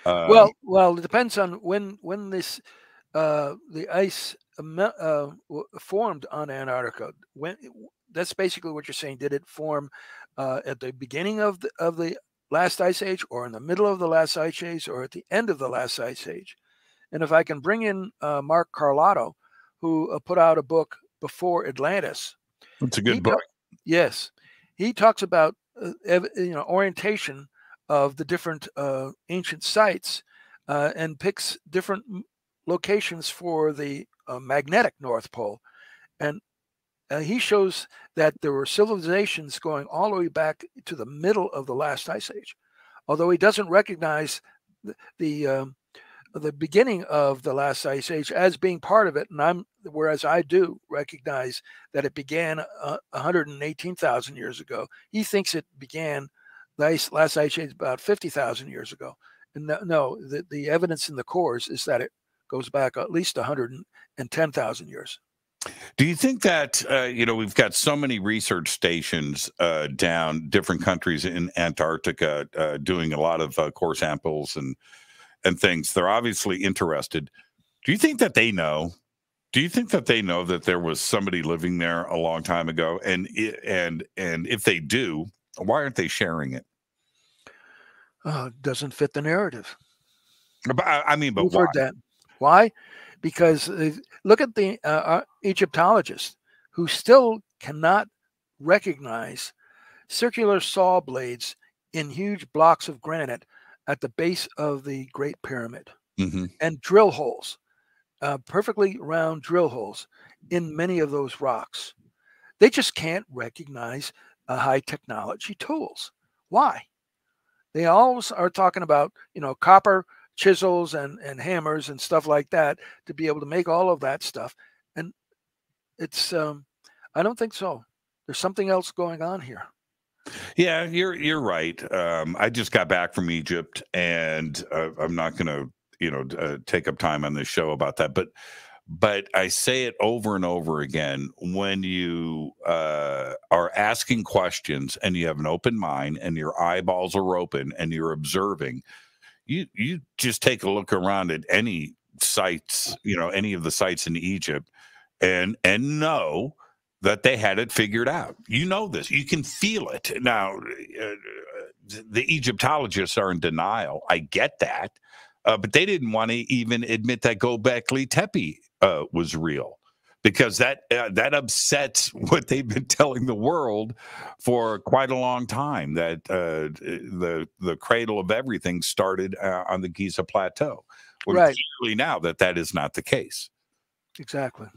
Well, it depends on when this the ice formed on Antarctica. That's basically what you're saying. Did it form at the beginning of the last ice age, or in the middle of the last ice age, or at the end of the last ice age? And if I can bring in Mark Carlotto, who put out a book Before Atlantis. That's a good book. Yes, he talks about orientation of the different ancient sites and picks different locations for the magnetic North Pole, and he shows that there were civilizations going all the way back to the middle of the last ice age, although he doesn't recognize the the beginning of the last ice age as being part of it, and whereas I do recognize that it began 118,000 years ago. He thinks it began the last ice age about 50,000 years ago. And no, the evidence in the cores is that it goes back at least 110,000 years. Do you think that, we've got so many research stations down different countries in Antarctica doing a lot of core samples and things. They're obviously interested. Do you think that they know? Do you think that they know that there was somebody living there a long time ago? And if they do, why aren't they sharing it? Doesn't fit the narrative. But We've why? heard that. Why? Because look at the Egyptologists who still cannot recognize circular saw blades in huge blocks of granite at the base of the Great Pyramid, and drill holes, perfectly round drill holes in many of those rocks. They just can't recognize high technology tools. Why? They always are talking about, copper chisels and hammers and stuff like that to be able to make all of that stuff. And it's, I don't think so. There's something else going on here. Yeah, you're right. I just got back from Egypt, and I'm not going to, take up time on this show about that. But I say it over and over again: when you are asking questions and you have an open mind and your eyeballs are open and you're observing, you just take a look around at any sites, any of the sites in Egypt, and know that they had it figured out. This. You can feel it. Now, the Egyptologists are in denial. I get that. But they didn't want to even admit that Göbekli Tepe was real, because that upsets what they've been telling the world for quite a long time, that the cradle of everything started on the Giza Plateau. Right. Clearly now that is not the case. Exactly.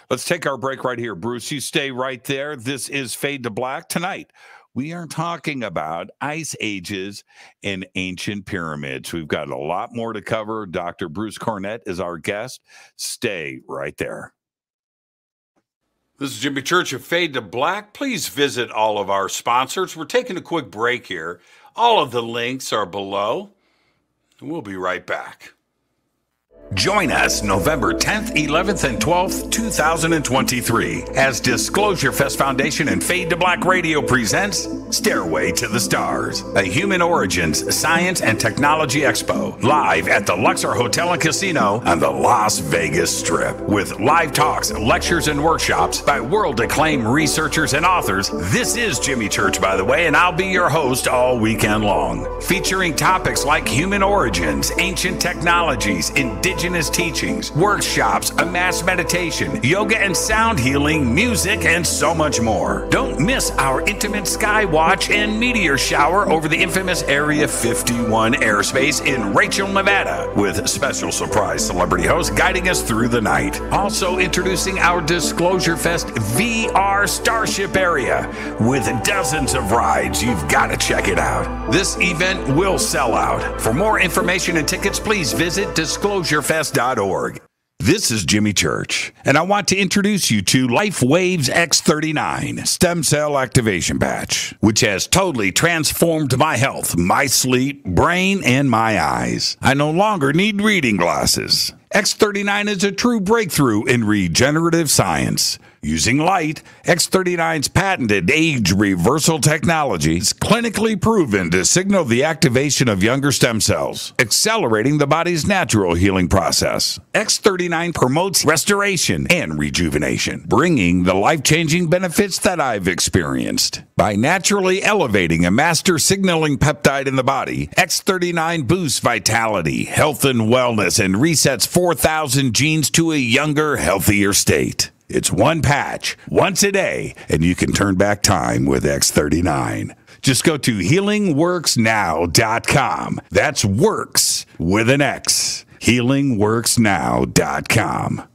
Let's take our break right here. Bruce, you stay right there. This is Fade to Black. Tonight, we are talking about ice ages and ancient pyramids. We've got a lot more to cover. Dr. Bruce Cornet is our guest. Stay right there. This is Jimmy Church of Fade to Black. Please visit all of our sponsors. We're taking a quick break here. All of the links are below. We'll be right back. Join us November 10th, 11th, and 12th, 2023 as Disclosure Fest Foundation and Fade to Black Radio presents Stairway to the Stars, a Human Origins Science and Technology Expo, live at the Luxor Hotel and Casino on the Las Vegas Strip. With live talks, lectures, and workshops by world-acclaimed researchers and authors. This is Jimmy Church, by the way, and I'll be your host all weekend long, featuring topics like human origins, ancient technologies, indigenous teachings, workshops, a mass meditation, yoga and sound healing, music, and so much more. Don't miss our intimate sky watch and meteor shower over the infamous Area 51 airspace in Rachel, Nevada, with special surprise celebrity hosts guiding us through the night. Also introducing our Disclosure Fest VR Starship area with dozens of rides. You've got to check it out. This event will sell out. For more information and tickets, please visit disclosurefest.org. This is Jimmy Church, and I want to introduce you to LifeWaves X39 Stem Cell Activation Patch, which has totally transformed my health, my sleep, brain, and my eyes. I no longer need reading glasses. X39 is a true breakthrough in regenerative science. Using light, X39's patented age reversal technology is clinically proven to signal the activation of younger stem cells, accelerating the body's natural healing process. X39 promotes restoration and rejuvenation, bringing the life-changing benefits that I've experienced. By naturally elevating a master signaling peptide in the body, X39 boosts vitality, health, and wellness, and resets 4,000 genes to a younger, healthier state. It's one patch, once a day, and you can turn back time with X39. Just go to healingworksnow.com. That's works with an X. healingworksnow.com.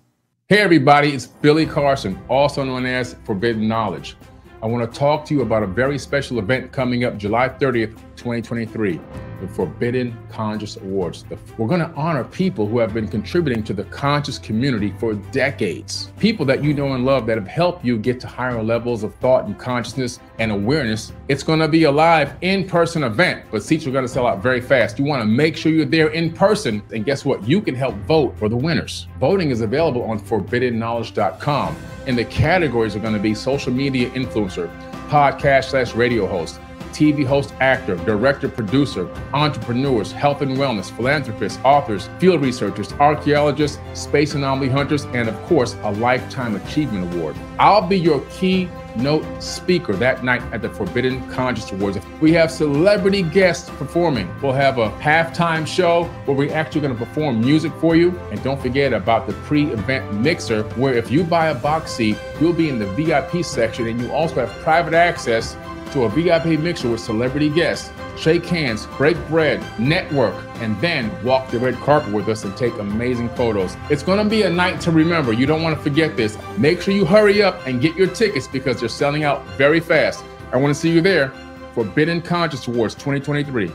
Hey everybody, it's Billy Carson, also known as Forbidden Knowledge. I want to talk to you about a very special event coming up July 30th, 2023, the Forbidden Conscious Awards. We're going to honor people who have been contributing to the conscious community for decades. People that you know and love that have helped you get to higher levels of thought and consciousness and awareness. It's going to be a live in-person event, but seats are going to sell out very fast. You want to make sure you're there in person, and guess what? You can help vote for the winners. Voting is available on forbiddenknowledge.com, and the categories are going to be social media influencer, podcast/radio host, TV host, actor, director, producer, entrepreneurs, health and wellness, philanthropists, authors, field researchers, archaeologists, space anomaly hunters, and of course, a Lifetime Achievement Award. I'll be your keynote speaker that night at the Forbidden Conscious Awards. We have celebrity guests performing. We'll have a halftime show where we're actually going to perform music for you. And don't forget about the pre-event mixer, where if you buy a box seat, you'll be in the VIP section, and you also have private access to a VIP mixer with celebrity guests, shake hands, break bread, network, and then walk the red carpet with us and take amazing photos. It's going to be a night to remember. You don't want to forget this. Make sure you hurry up and get your tickets because they're selling out very fast. I want to see you there. Forbidden Conscious Awards 2023.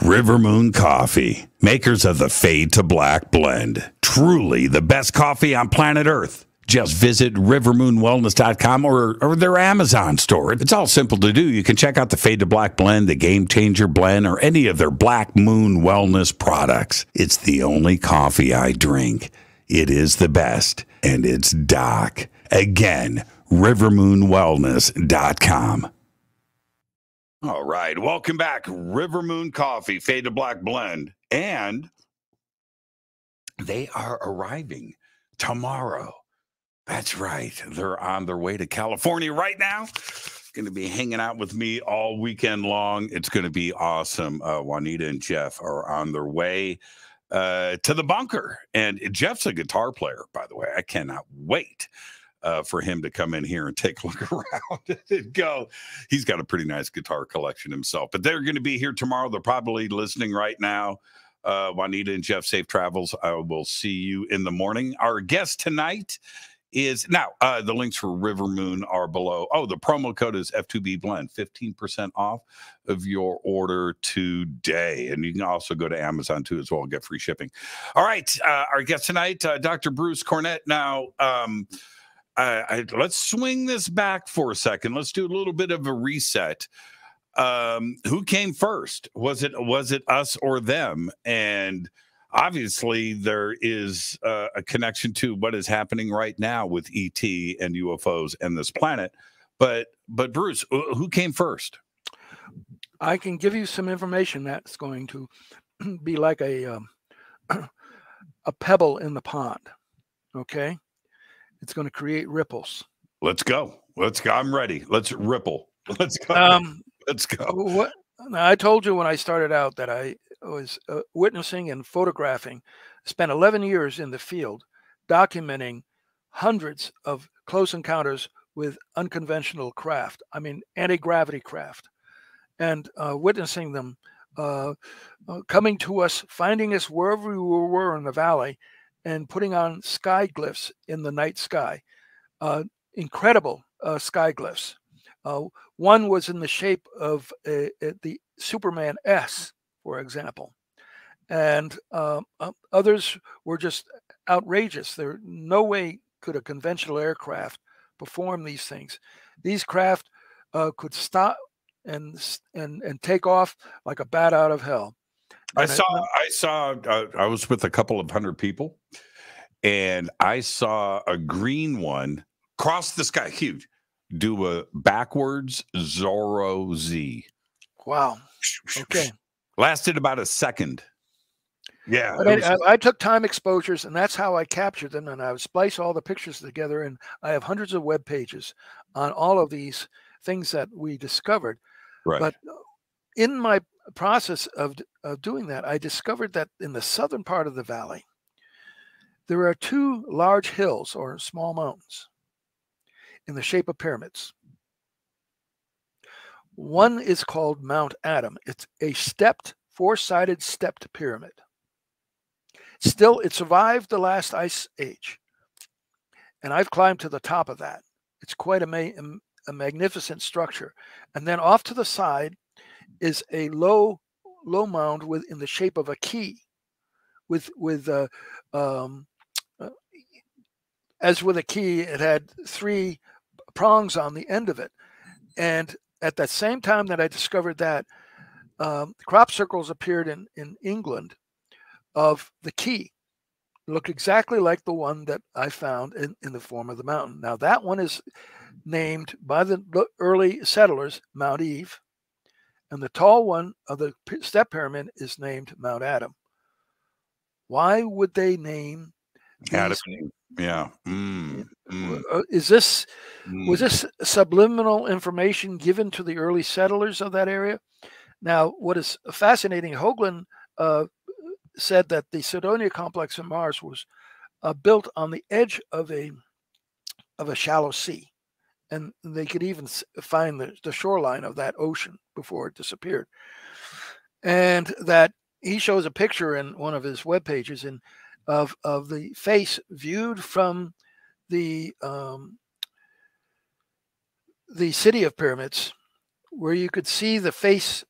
River Moon Coffee, makers of the Fade to Black blend. Truly the best coffee on planet Earth. Just visit rivermoonwellness.com or their Amazon store. It's all simple to do. You can check out the Fade to Black blend, the Game Changer blend, or any of their Black Moon wellness products. It's the only coffee I drink. It is the best, and it's Doc. Again, rivermoonwellness.com. All right, welcome back. River Moon Coffee, Fade to Black blend. And they are arriving tomorrow. That's right. They're on their way to California right now. Going to be hanging out with me all weekend long. It's going to be awesome. Juanita and Jeff are on their way to the bunker. And Jeff's a guitar player, by the way. I cannot wait for him to come in here and take a look around and go. He's got a pretty nice guitar collection himself. But they're going to be here tomorrow. They're probably listening right now. Juanita and Jeff, safe travels. I will see you in the morning. Our guest tonight is now the links for River Moon are below. Oh, the promo code is F2B Blend, 15% off of your order today. And you can also go to Amazon too as well and get free shipping. All right, our guest tonight, Dr. Bruce Cornet. Now, let's swing this back for a second. Let's do a little bit of a reset. Who came first? Was it us or them? And obviously, there is a connection to what is happening right now with ET and UFOs and this planet. But Bruce, who came first? I can give you some information that's going to be like a pebble in the pond. Okay, it's going to create ripples. Let's go. I'm ready. Let's ripple. Let's go. Let's go. I told you when I started out that I was witnessing and photographing, spent 11 years in the field documenting hundreds of close encounters with unconventional craft. I mean, anti-gravity craft, and witnessing them coming to us, finding us wherever we were in the valley, and putting on sky glyphs in the night sky. Incredible sky glyphs. One was in the shape of the Superman S, for example, and others were just outrageous. There no way could a conventional aircraft perform these things. These craft could stop and take off like a bat out of hell. And I was with a couple of hundred people, and I saw a green one cross the sky, huge, do a backwards Zorro Z. Wow. Okay. Lasted about a second. Yeah. I took time exposures, and that's how I captured them. And I would splice all the pictures together. And I have hundreds of web pages on all of these things that we discovered. Right. But in my process of doing that, I discovered that in the southern part of the valley, there are two large hills or small mountains in the shape of pyramids. One is called Mount Adam. It's a four-sided stepped pyramid. Still, it survived the last ice age. And I've climbed to the top of that. It's quite a magnificent structure. And then off to the side is a low mound in the shape of a key, with as with a key, it had 3 prongs on the end of it. And at the same time that I discovered that, crop circles appeared in England of the key. It looked exactly like the one that I found in the form of the mountain. Now, that one is named by the early settlers Mount Eve, and the tall one of the step pyramid is named Mount Adam. Why would they name Adam? these? Yeah. Was this subliminal information given to the early settlers of that area? Now, what is fascinating, Hoagland said that the Cydonia complex on Mars was built on the edge of a shallow sea, and they could even find the shoreline of that ocean before it disappeared. And that he shows a picture in one of his web pages of the face viewed from the city of pyramids, where you could see the face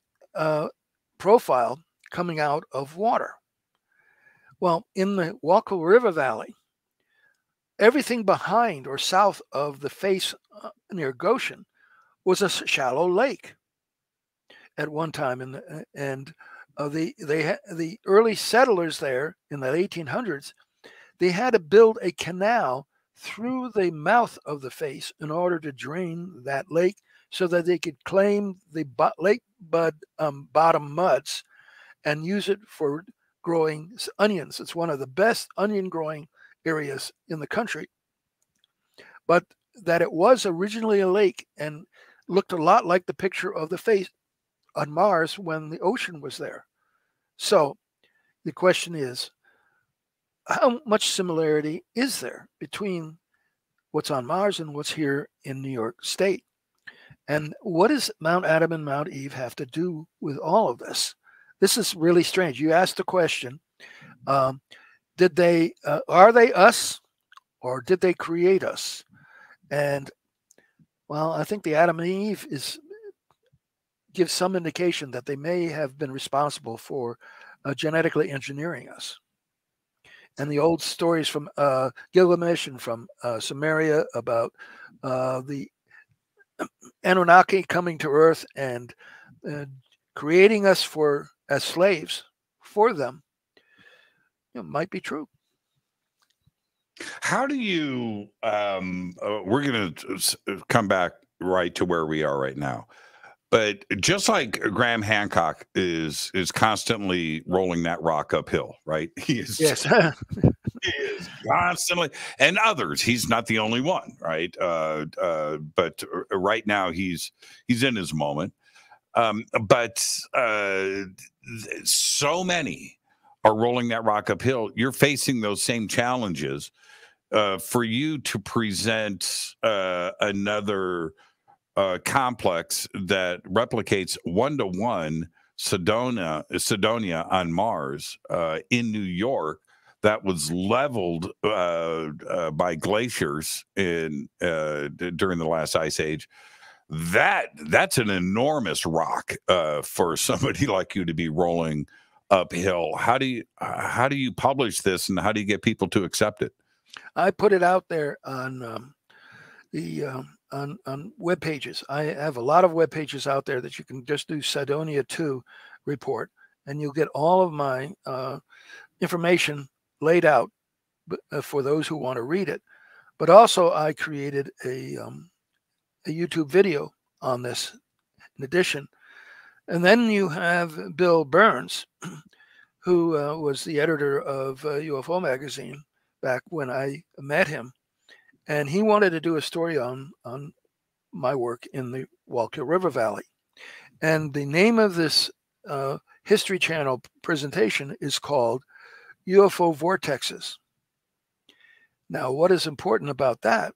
profile coming out of water. Well, in the Walker River Valley, everything behind or south of the face near Goshen was a shallow lake at one time, the early settlers there in the 1800s, they had to build a canal through the mouth of the face in order to drain that lake, so that they could claim the lake bottom muds and use it for growing onions. It's one of the best onion growing areas in the country. But that it was originally a lake and looked a lot like the picture of the face on Mars when the ocean was there. So the question is, how much similarity is there between what's on Mars and what's here in New York State? And what does Mount Adam and Mount Eve have to do with all of this? This is really strange. You asked the question, are they us, or did they create us? And, well, I think the Adam and Eve gives some indication that they may have been responsible for genetically engineering us. And the old stories from Gilgamesh and from Sumeria about the Anunnaki coming to Earth and creating us as slaves for them, might be true. How do you? We're going to come back right to where we are right now. But just like Graham Hancock is constantly rolling that rock uphill, right? He is, yes. He is constantly, and others. He's not the only one, right? But right now he's in his moment. But so many are rolling that rock uphill. You're facing those same challenges. For you to present another complex that replicates 1-to-1 Cydonia on Mars in New York, that was leveled by glaciers during the last ice age. That's an enormous rock for somebody like you to be rolling uphill. How do you publish this, and how do you get people to accept it? I put it out there on on web pages. I have a lot of web pages out there that you can just do Cydonia 2 report, and you'll get all of my information laid out for those who want to read it. But also, I created a YouTube video on this in addition. And then you have Bill Burns, who was the editor of UFO magazine back when I met him. And he wanted to do a story on my work in the Walker River Valley. And the name of this History Channel presentation is called UFO Vortexes. Now, what is important about that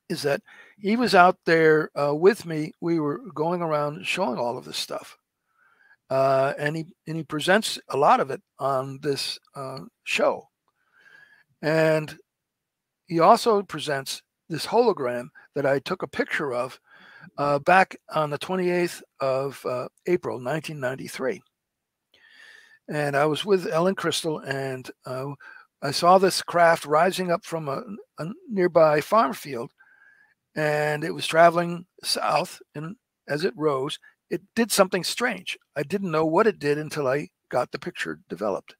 is that he was out there with me. We were going around showing all of this stuff. And he presents a lot of it on this show. And he also presents this hologram that I took a picture of back on the 28th of April, 1993. And I was with Ellen Crystal, and I saw this craft rising up from a nearby farm field, and it was traveling south. And as it rose, it did something strange. I didn't know what it did until I got the picture developed.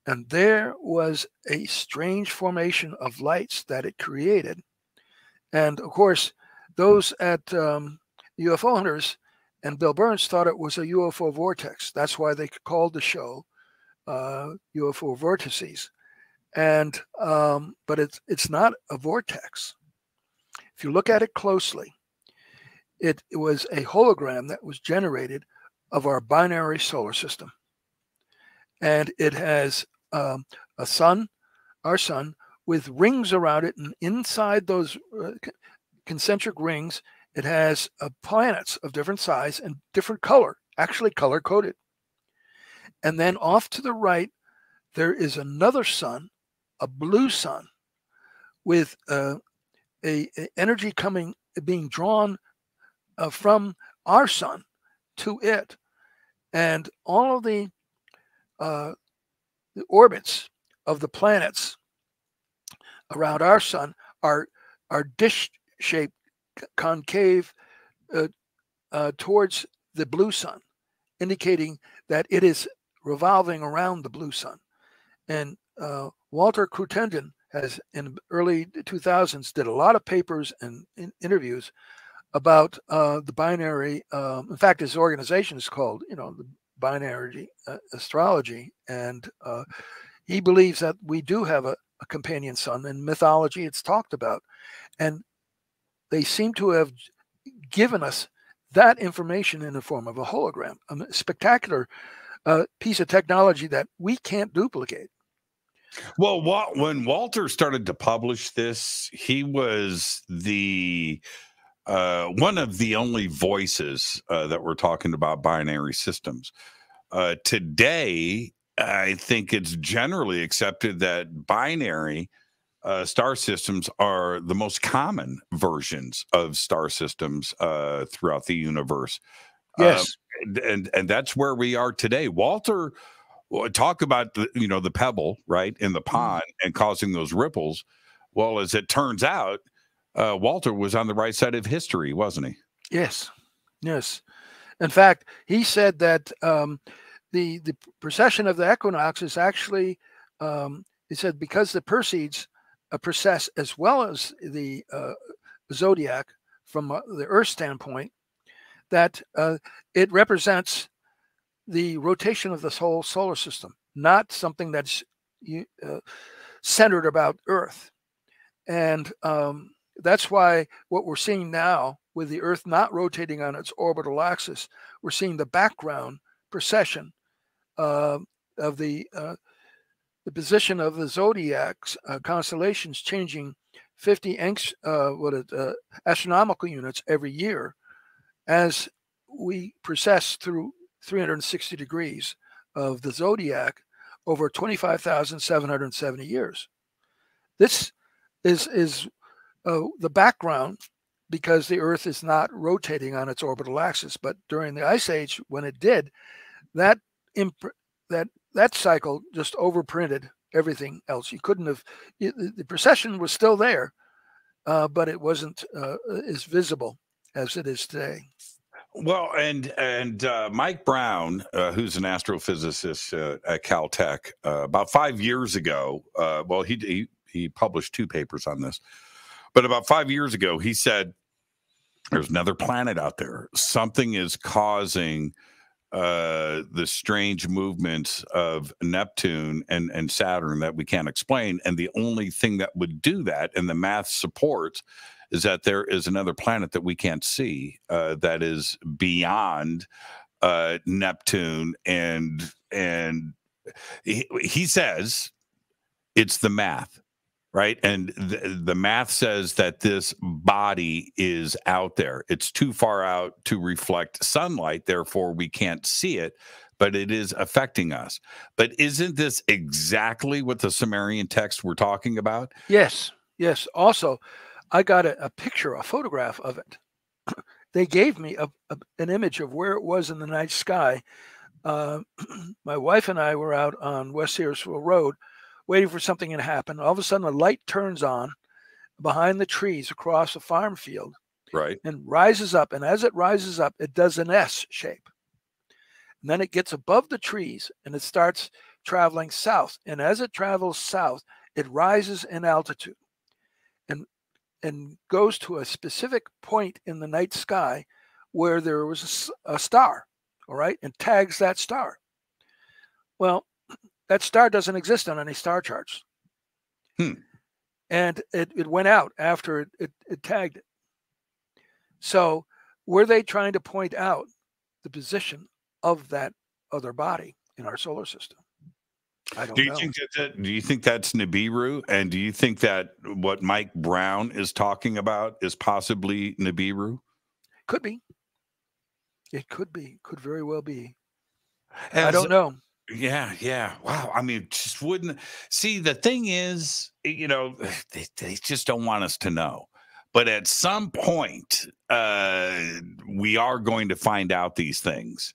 And there was a strange formation of lights that it created. And of course, those at UFO Hunters and Bill Burns thought it was a UFO vortex. That's why they called the show UFO Vortices. And but it's not a vortex. If you look at it closely, it was a hologram that was generated of our binary solar system. And it has a sun, our sun, with rings around it, and inside those concentric rings, it has planets of different size and different color, actually color coded. And then off to the right, there is another sun, a blue sun, with a energy being drawn from our sun to it. And all of the orbits of the planets around our sun are dish-shaped, concave towards the blue sun, indicating that it is revolving around the blue sun. And Walter Cruttenden has, in the early 2000s, did a lot of papers and interviews about the binary. In fact, his organization is called, the Binary Astrology, and he believes that we do have a companion sun. In mythology, it's talked about, and they seem to have given us that information in the form of a hologram, a spectacular piece of technology that we can't duplicate. Well, when Walter started to publish this, he was the one of the only voices that were talking about binary systems. Today, I think it's generally accepted that binary star systems are the most common versions of star systems throughout the universe. Yes. And that's where we are today. Walter, talk about the pebble, right, in the pond and causing those ripples. Well, as it turns out, Walter was on the right side of history, wasn't he? Yes. In fact, he said that the precession of the equinox is actually, he said, because the Perseids precess as well as the zodiac from the Earth standpoint, that it represents the rotation of this whole solar system, not something that's centered about Earth. And that's why what we're seeing now, with the Earth not rotating on its orbital axis, we're seeing the background precession of the position of the zodiac's constellations changing 50 astronomical units every year as we precess through 360 degrees of the zodiac over 25,770 years. This is the background, because the Earth is not rotating on its orbital axis. But during the Ice Age, when it did, that cycle just overprinted everything else. You couldn't have, the precession was still there, but it wasn't as visible as it is today. Well, and Mike Brown, who's an astrophysicist at Caltech, about 5 years ago, well, he published 2 papers on this, but about 5 years ago, he said, there's another planet out there. Something is causing the strange movements of Neptune and Saturn that we can't explain. And the only thing that would do that, and the math supports, is that there is another planet that we can't see that is beyond Neptune. And he says it's the math. Right. And the math says that this body is out there. It's too far out to reflect sunlight. Therefore, we can't see it, but it is affecting us. But isn't this exactly what the Sumerian texts were talking about? Yes. Also, I got a picture, a photograph of it. They gave me an image of where it was in the night sky. My wife and I were out on West Searsville Road waiting for something to happen. All of a sudden, a light turns on behind the trees across a farm field, Right. and rises up. And as it rises up, it does an S shape. And then it gets above the trees and it starts traveling south. And as it travels south, it rises in altitude and goes to a specific point in the night sky where there was a star, all right, and tags that star. Well, that star doesn't exist on any star charts. And it went out after it tagged it. So were they trying to point out the position of that other body in our solar system? I don't know. Do you think that's Nibiru? And do you think that what Mike Brown is talking about is possibly Nibiru? Could be. It could be. Could very well be. I don't know. Yeah. Wow. I mean, just wouldn't see. The thing is, you know, they just don't want us to know. But at some point, we are going to find out these things.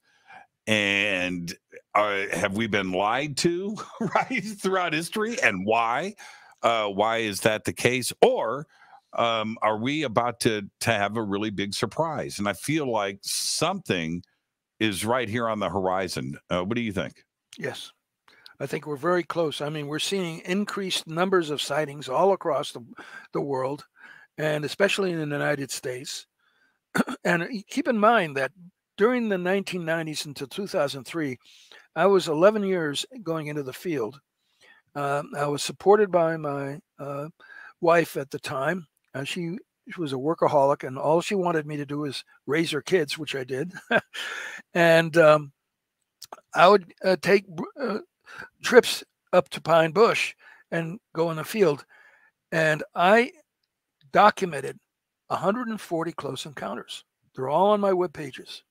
And have we been lied to, right, throughout history? And why? Why is that the case? Or are we about to have a really big surprise? And I feel like something is right here on the horizon. What do you think? Yes, I think we're very close. I mean, we're seeing increased numbers of sightings all across the world, and especially in the United States. And keep in mind that during the 1990s until 2003, I was 11 years going into the field. I was supported by my wife at the time. She was a workaholic, and all she wanted me to do was raise her kids, which I did. And I would take trips up to Pine Bush and go in the field. And I documented 140 close encounters. They're all on my web pages.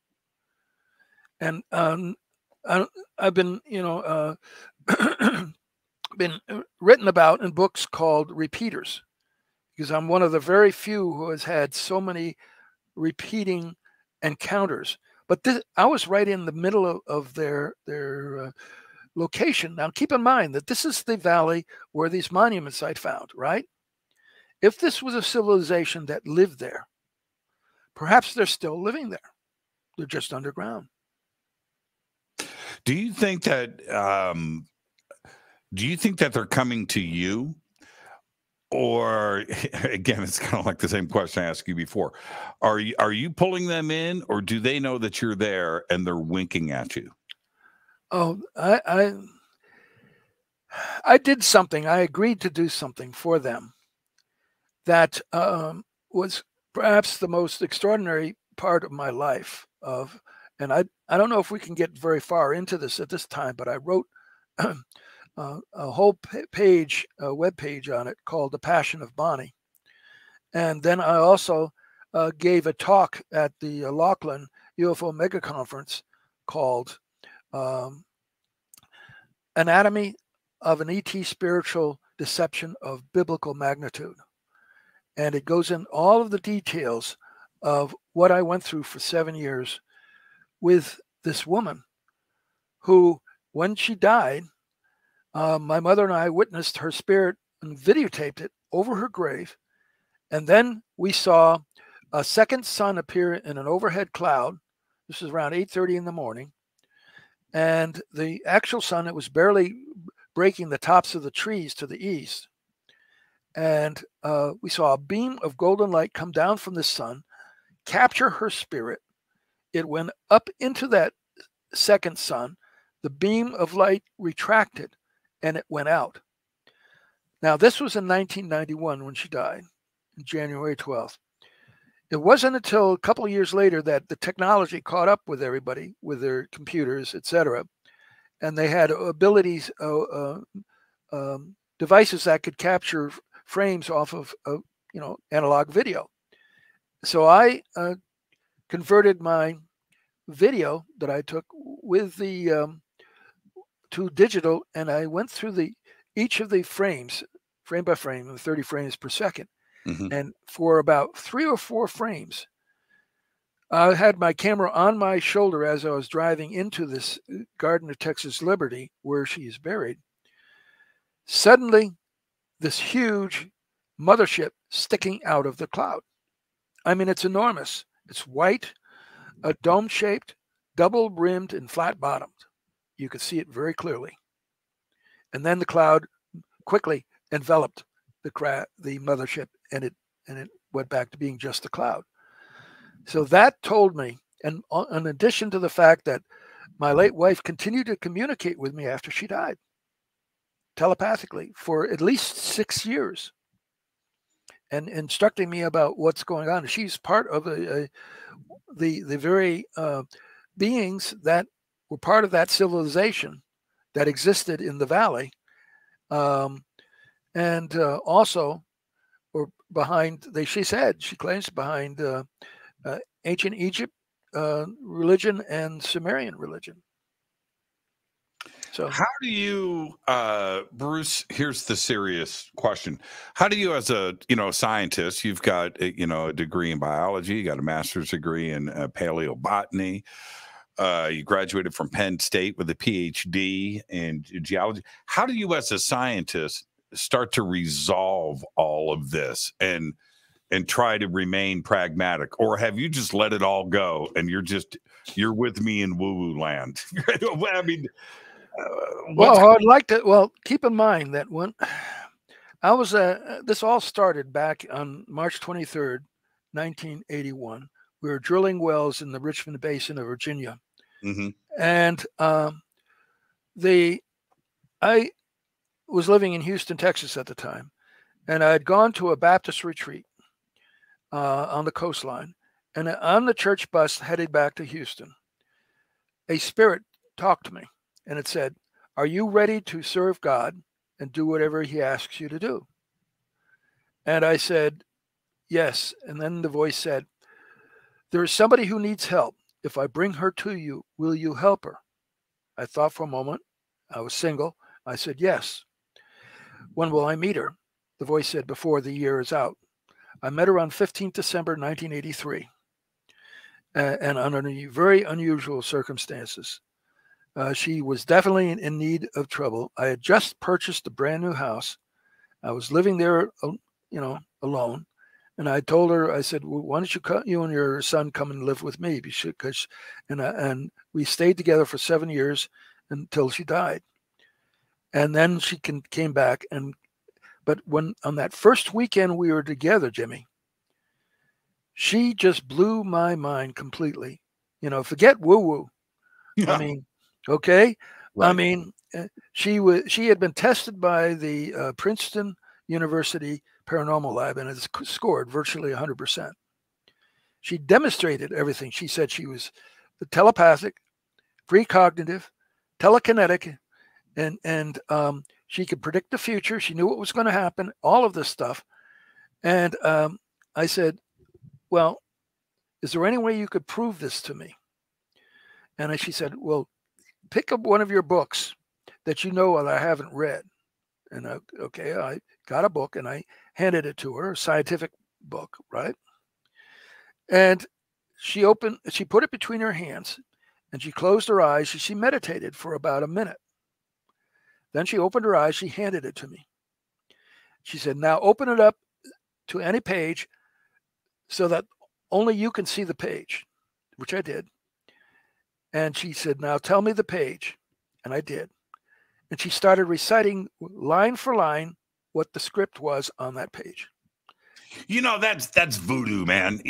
And I've been, been written about in books called Repeaters, because I'm one of the very few who has had so many repeating encounters. But I was right in the middle of their location. Now, keep in mind that this is the valley where these monuments I found, right? If this was a civilization that lived there, perhaps they're still living there. They're just underground. Do you think that they're coming to you? Or again, it's kind of like the same question I asked you before. Are you pulling them in, or do they know that you're there and they're winking at you? Oh, I did something. I agreed to do something for them that was perhaps the most extraordinary part of my life. And I don't know if we can get very far into this at this time, but I wrote a whole page, a web page on it called The Passion of Bonnie. And then I also gave a talk at the Laughlin UFO Mega Conference called Anatomy of an ET Spiritual Deception of Biblical Magnitude. And it goes in all of the details of what I went through for 7 years with this woman who, when she died, my mother and I witnessed her spirit and videotaped it over her grave. And then we saw a second sun appear in an overhead cloud. This was around 8:30 in the morning. And the actual sun, it was barely breaking the tops of the trees to the east. And we saw a beam of golden light come down from the sun, capture her spirit. It went up into that second sun. The beam of light retracted, and it went out. Now, this was in 1991 when she died, January 12th. It wasn't until a couple of years later that the technology caught up with everybody, with their computers, etc., and they had abilities, devices that could capture frames off of analog video. So I converted my video that I took with the to digital, and I went through each of the frames, frame by frame, 30 frames per second, And for about 3 or 4 frames, I had my camera on my shoulder as I was driving into this Garden of Texas Liberty where she is buried. Suddenly, this huge mothership sticking out of the cloud. I mean, it's enormous. It's white, a dome-shaped, double-rimmed, and flat-bottomed. You could see it very clearly. And then the cloud quickly enveloped the mothership, and it went back to being just a cloud. So that told me, and in addition to the fact that my late wife continued to communicate with me after she died, telepathically for at least 6 years, and instructing me about what's going on. She's part of the very beings that were part of that civilization that existed in the valley, and also were behind. She claims behind ancient Egypt religion and Sumerian religion. So how do you, Bruce, here's the serious question. How do you, as a, scientist, you've got, a degree in biology, you got a master's degree in paleobotany, you graduated from Penn State with a Ph.D. in geology. How do you, as a scientist, start to resolve all of this and try to remain pragmatic? Or have you just let it all go and you're with me in woo-woo land? I mean, keep in mind that when I was, this all started back on March 23rd, 1981. We were drilling wells in the Richmond Basin of Virginia. And I was living in Houston, Texas at the time. And I had gone to a Baptist retreat on the coastline. And on the church bus headed back to Houston, a spirit talked to me. And it said, "Are you ready to serve God and do whatever he asks you to do?" And I said, "Yes." And then the voice said, "There is somebody who needs help. If I bring her to you, will you help her?" I thought for a moment. I was single. I said, "Yes." "When will I meet her?" The voice said, "Before the year is out." I met her on 15th December, 1983, and under very unusual circumstances. She was definitely in need of trouble. I had just purchased a brand new house. I was living there, alone. And I told her, I said, "Well, why don't you and your son come and live with me?" And we stayed together for 7 years until she died. And then she came back. But when on that first weekend we were together, Jimmy, she just blew my mind completely. Forget woo-woo. I mean, okay. Right. I mean, she had been tested by the Princeton University Paranormal Lab and has scored virtually 100%. She demonstrated everything. She said she was telepathic, precognitive, telekinetic, and she could predict the future. She knew what was going to happen, all of this stuff. And I said, "Well, is there any way you could prove this to me?" And she said, "Well, pick up one of your books that you know that I haven't read." And okay, I got a book and I handed it to her, a scientific book, right? And she put it between her hands and she closed her eyes. She meditated for about a minute. Then she opened her eyes. She handed it to me. She said, "Now open it up to any page so that only you can see the page," which I did. And she said, "Now tell me the page." And I did. And she started reciting line for line what the script was on that page. That's voodoo, man.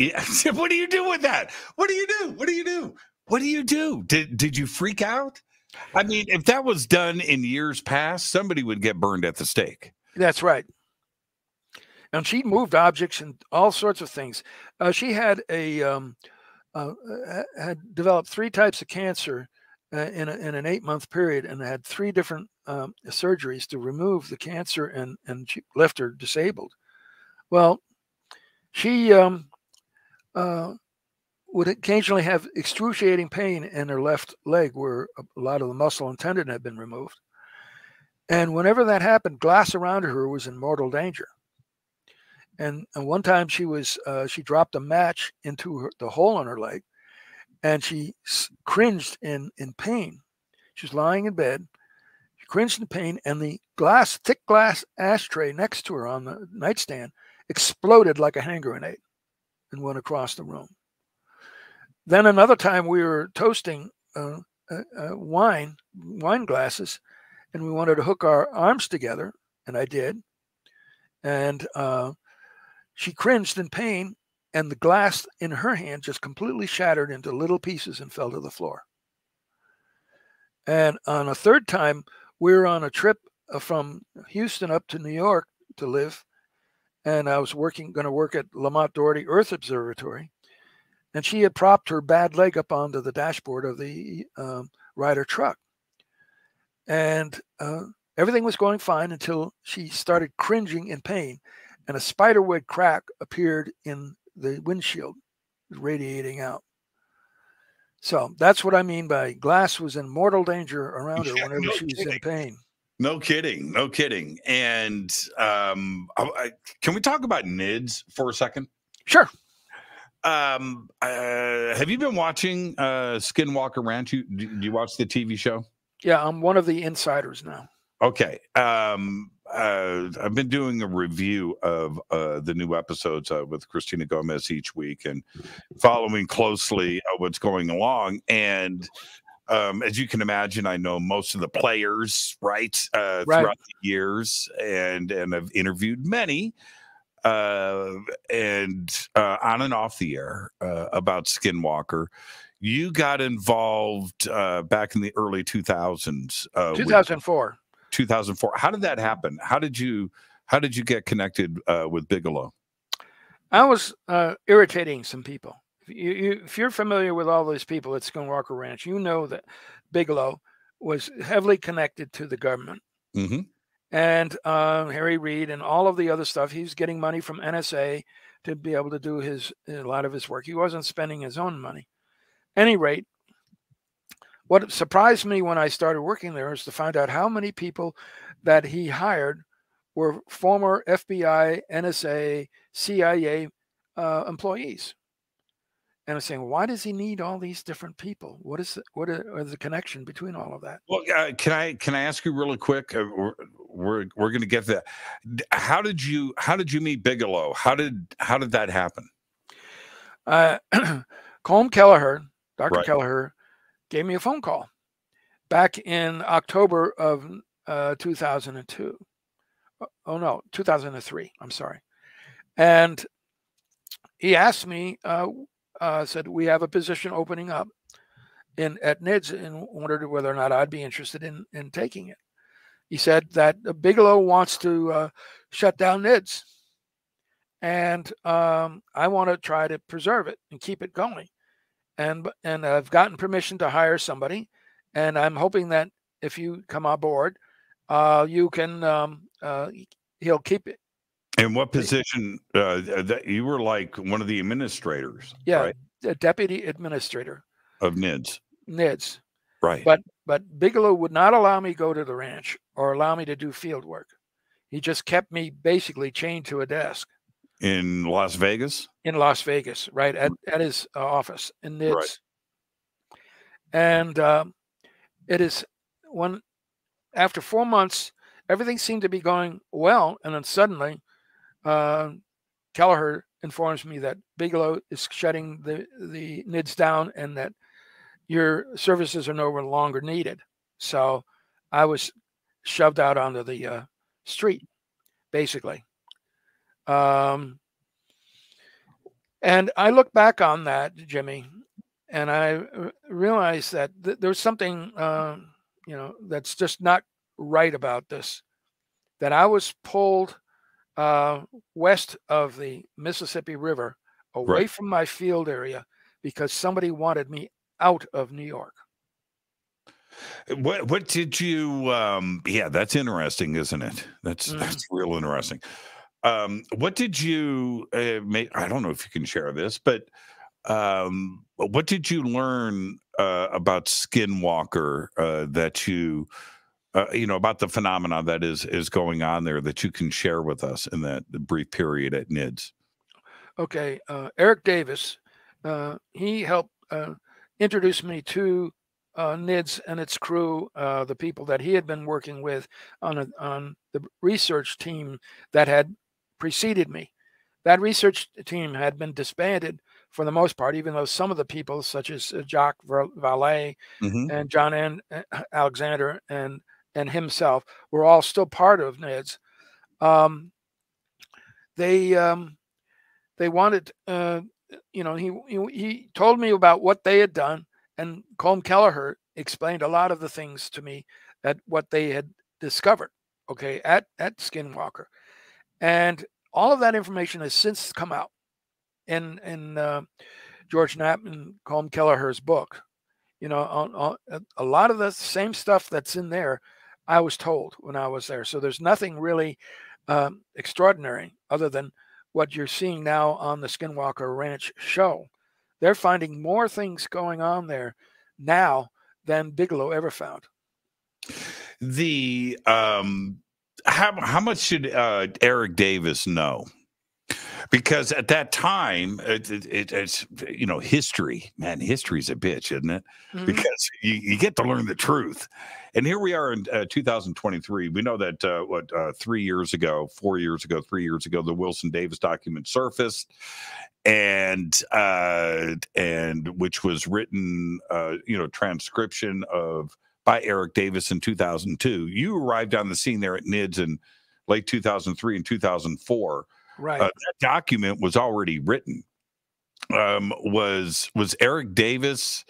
What do you do with that? What do you do? What do you do? What do you do? Did you freak out? I mean, if that was done in years past, somebody would get burned at the stake. That's right. And she moved objects and all sorts of things. She had had developed 3 types of cancer in an 8-month period, and had 3 different surgeries to remove the cancer and she left her disabled. Well, she would occasionally have excruciating pain in her left leg where a lot of the muscle and tendon had been removed. And whenever that happened, glass around her was in mortal danger. And one time she dropped a match into the hole in her leg, and she cringed in pain. She was lying in bed. She cringed in pain, and the thick glass ashtray next to her on the nightstand exploded like a hand grenade and went across the room. Then another time we were toasting wine glasses, and we wanted to hook our arms together, and I did. And she cringed in pain, and the glass in her hand just completely shattered into little pieces and fell to the floor. And on a third time, we were on a trip from Houston up to New York to live, and I was going to work at Lamont Doherty Earth Observatory, and she had propped her bad leg up onto the dashboard of the Ryder truck. And everything was going fine until she started cringing in pain, and a spiderweb crack appeared in the windshield, radiating out. So that's what I mean by glass was in mortal danger around her whenever she was in pain. No kidding. No kidding. And can we talk about NIDS for a second? Sure. Have you been watching Skinwalker Ranch? Do you watch the TV show? Yeah, I'm one of the insiders now. Okay. I've been doing a review of the new episodes with Christina Gomez each week and following closely what's going along. And as you can imagine, I know most of the players, right, throughout the years, and I've interviewed many and on and off the air about Skinwalker. You got involved back in the early 2000s. 2004. 2004. How did that happen? How did you get connected with Bigelow? I was irritating some people. If you're familiar with all these people at Skinwalker Ranch, you know that Bigelow was heavily connected to the government. Mm-hmm. And Harry Reid and all of the other stuff. He was getting money from NSA to be able to do a lot of his work. He wasn't spending his own money. At any rate, what surprised me when I started working there is to find out how many people that he hired were former FBI, NSA, CIA employees. And I'm saying, why does he need all these different people? What is the connection between all of that? Well, can I ask you really quick? We're going to get that. How did you meet Bigelow? How did that happen? Colm Kelleher, Dr. Right. Kelleher, gave me a phone call back in October of 2002. Oh no, 2003. I'm sorry. And he asked me, said, we have a position opening up at NIDS, and wondered whether or not I'd be interested in taking it. He said that Bigelow wants to shut down NIDS, and I want to try to preserve it and keep it going. And I've gotten permission to hire somebody, and I'm hoping that if you come on board, you can he'll keep it. In what position? That you were like one of the administrators, yeah, right? The deputy administrator Of NIDS. NIDS, right? But Bigelow would not allow me to go to the ranch or allow me to do field work. He just kept me basically chained to a desk. In Las Vegas? In Las Vegas, right, at his office in NIDS. Right. And it is after 4 months, everything seemed to be going well, and then suddenly Kelleher informs me that Bigelow is shutting the NIDS down and that your services are no longer needed. So I was shoved out onto the street, basically. And I look back on that, Jimmy, and I realized that there's something, that's just not right about this. That I was pulled west of the Mississippi River, away from my field area, because somebody wanted me out of New York. What did you? Yeah, that's interesting, isn't it? That's real interesting. What did you make? I don't know if you can share this, but what did you learn about Skinwalker that you about the phenomena that is going on there that you can share with us in that brief period at NIDS? Okay, Eric Davis, he helped introduce me to NIDS and its crew, the people that he had been working with on the research team that had preceded me. That research team had been disbanded for the most part, even though some of the people, such as Jacques Vallée and John Alexander and himself, were all still part of NIDS. They wanted, he told me about what they had done, and Colm Kelleher explained a lot of the things to me that what they had discovered, okay, at Skinwalker. And all of that information has since come out in George Knapp and Colm Kelleher's book. On a lot of the same stuff that's in there, I was told when I was there. So there's nothing really extraordinary other than what you're seeing now on the Skinwalker Ranch show. They're finding more things going on there now than Bigelow ever found. The how much should Eric Davis know? Because at that time, it's history. Man, history's a bitch, isn't it? Because you get to learn the truth. And here we are in 2023. We know that 3 years ago, 4 years ago, 3 years ago, the Wilson Davis document surfaced, and which was written, transcription by Eric Davis in 2002. You arrived on the scene there at NIDS in late 2003 and 2004. Right. That document was already written. Was Eric Davis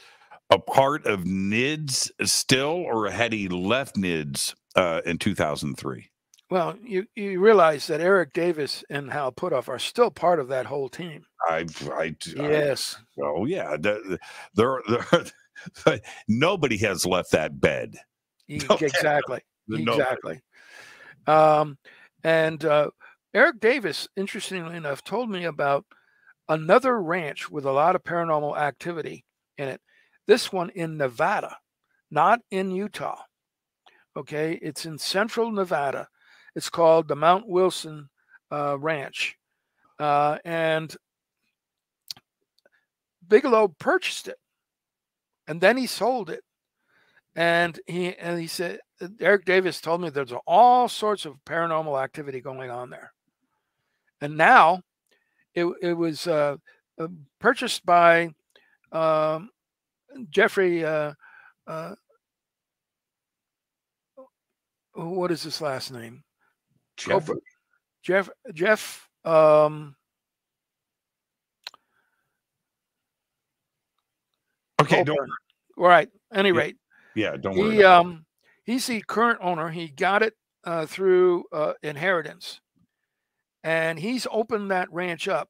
a part of NIDS still, or had he left NIDS in 2003? Well, you realize that Eric Davis and Hal Puthoff are still part of that whole team. Yes. Oh yeah. Nobody has left that bed. Exactly. Exactly. Eric Davis, interestingly enough, told me about another ranch with a lot of paranormal activity in it. This one in Nevada, not in Utah. Okay, it's in central Nevada. It's called the Mount Wilson Ranch. And Bigelow purchased it, and then he sold it. And he said, Eric Davis told me there's all sorts of paranormal activity going on there. And now it was purchased by Jeffrey. What is his last name? Jeff. Okay. Don't. All right. Any rate. Yeah. Don't worry. He's the current owner. He got it through inheritance. And he's opened that ranch up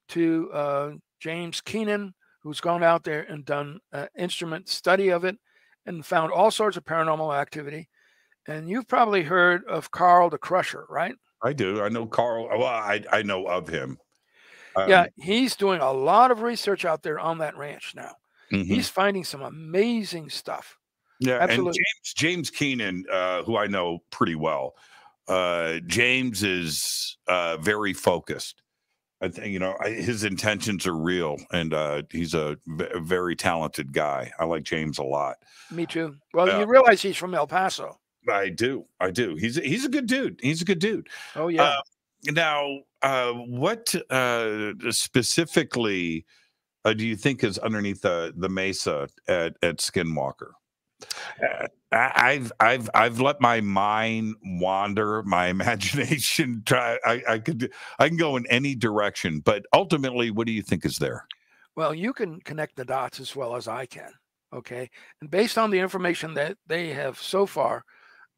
to James Keenan, who's gone out there and done instrument study of it and found all sorts of paranormal activity. And you've probably heard of Carl the Crusher, right? I do. I know Carl. Well, I know of him. Yeah, he's doing a lot of research out there on that ranch now. He's finding some amazing stuff. Yeah, absolutely. And James Keenan, who I know pretty well, James is very focused. I think his intentions are real, and he's a very talented guy. I like James a lot. Me too. Well, you realize he's from El Paso. I do. He's a good dude. He's a good dude. Oh yeah. Now, what specifically do you think is underneath the mesa at Skinwalker? I've let my mind wander, my imagination try. I can go in any direction, but ultimately, what do you think is there? Well, you can connect the dots as well as I can. Okay, and based on the information that they have so far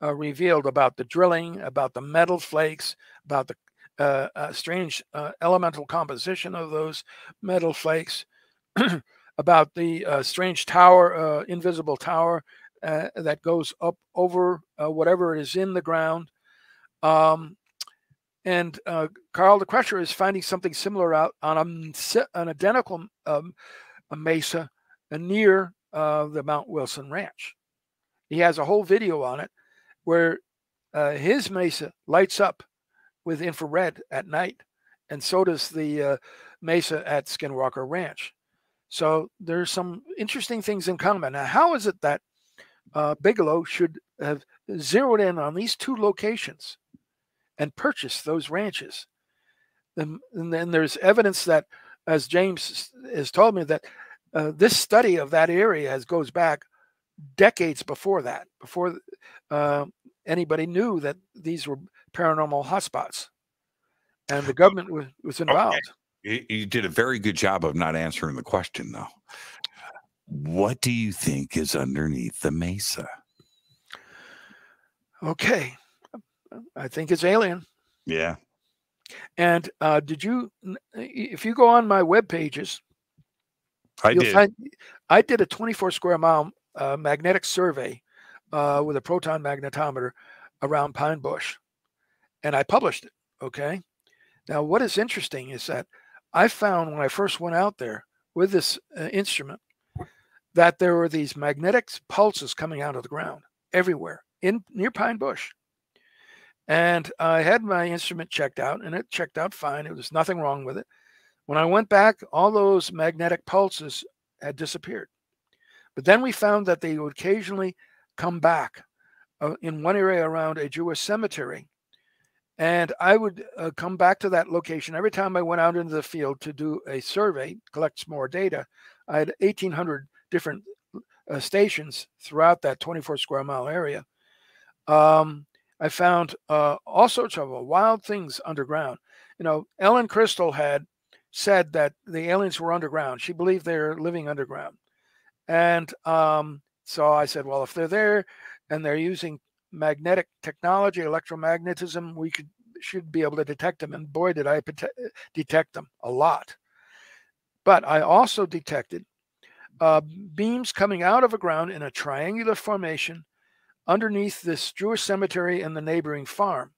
revealed about the drilling, about the metal flakes, about the strange elemental composition of those metal flakes, about the strange tower, invisible tower that goes up over whatever is in the ground. And Carl the Crusher is finding something similar out on an identical mesa near the Mount Wilson Ranch. He has a whole video on it, where his mesa lights up with infrared at night, and so does the mesa at Skinwalker Ranch. So there's some interesting things in common. Now, how is it that Bigelow should have zeroed in on these two locations and purchased those ranches? And then there's evidence that, as James has told me, that this study of that area goes back decades before that, before anybody knew that these were paranormal hotspots, and the government was involved. Okay. You did a very good job of not answering the question, though. What do you think is underneath the mesa? Okay, I think it's alien. Yeah. And if you go on my web pages, I did a 24 square mile magnetic survey with a proton magnetometer around Pine Bush, and I published it. Okay. Now, what is interesting is that I found when I first went out there with this instrument that there were these magnetic pulses coming out of the ground everywhere near Pine Bush. And I had my instrument checked out, and it checked out fine. There was nothing wrong with it. When I went back, all those magnetic pulses had disappeared. But then we found that they would occasionally come back in one area around a Jewish cemetery. And I would come back to that location every time I went out into the field to do a survey, collect some more data. I had 1,800 different stations throughout that 24 square mile area. I found all sorts of wild things underground. You know, Ellen Crystal had said that the aliens were underground. She believed they're living underground. And so I said, well, if they're there and they're using magnetic technology, electromagnetism, we should be able to detect them. And boy, did I detect them a lot. But I also detected beams coming out of the ground in a triangular formation underneath this Jewish cemetery and the neighboring farm.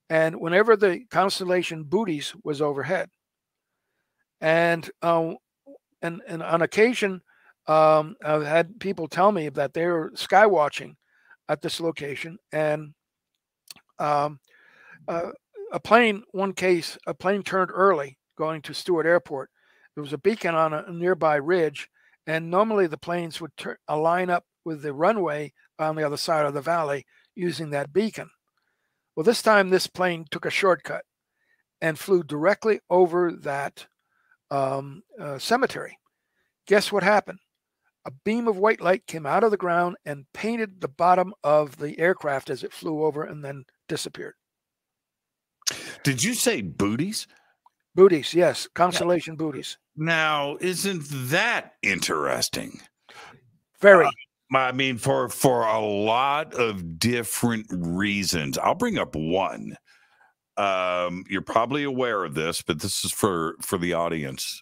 And whenever the constellation Bootes was overhead. And on occasion, I've had people tell me that they were sky watching at this location, and a plane turned early going to Stewart Airport. There was a beacon on a nearby ridge, and normally the planes would line up with the runway on the other side of the valley using that beacon. Well, this time this plane took a shortcut and flew directly over that cemetery. Guess what happened? A beam of white light came out of the ground and painted the bottom of the aircraft as it flew over and then disappeared. Did you say Bootes? Bootes, yes. Constellation Bootes. Now, isn't that interesting? Very. I mean, for a lot of different reasons. I'll bring up one. You're probably aware of this, but this is for the audience.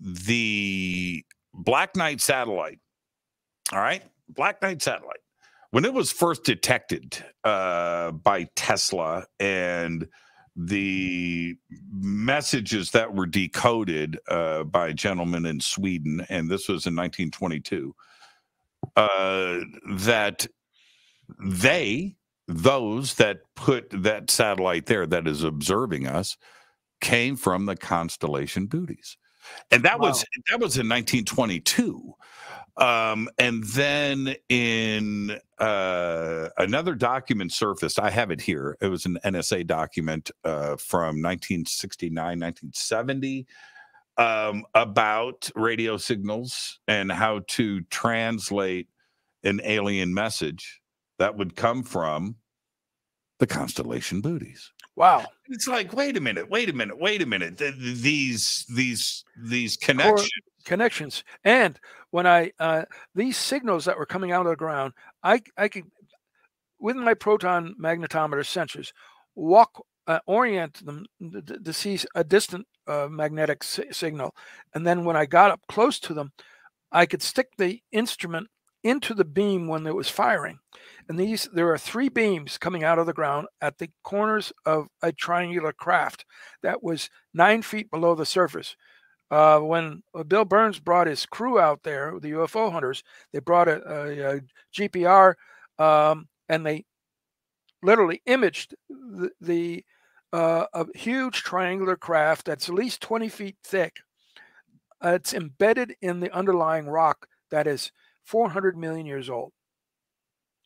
The Black Knight satellite. All right. Black Knight satellite. When it was first detected by Tesla, and the messages that were decoded by a gentleman in Sweden, and this was in 1922, that those that put that satellite there that is observing us came from the constellation Bootes. And that was in 1922. And then in another document surfaced, I have it here. It was an NSA document from 1969, 1970 about radio signals and how to translate an alien message that would come from the constellation Bootes. Wow. It's like, wait a minute. These connections. And when these signals that were coming out of the ground, I could, with my proton magnetometer sensors, orient them to see a distant magnetic signal. And then when I got up close to them, I could stick the instrument into the beam when it was firing. And there are 3 beams coming out of the ground at the corners of a triangular craft that was 9 feet below the surface. When Bill Burns brought his crew out there, the UFO hunters, they brought a GPR and they literally imaged a huge triangular craft that's at least 20 feet thick. It's embedded in the underlying rock that is 400 million years old.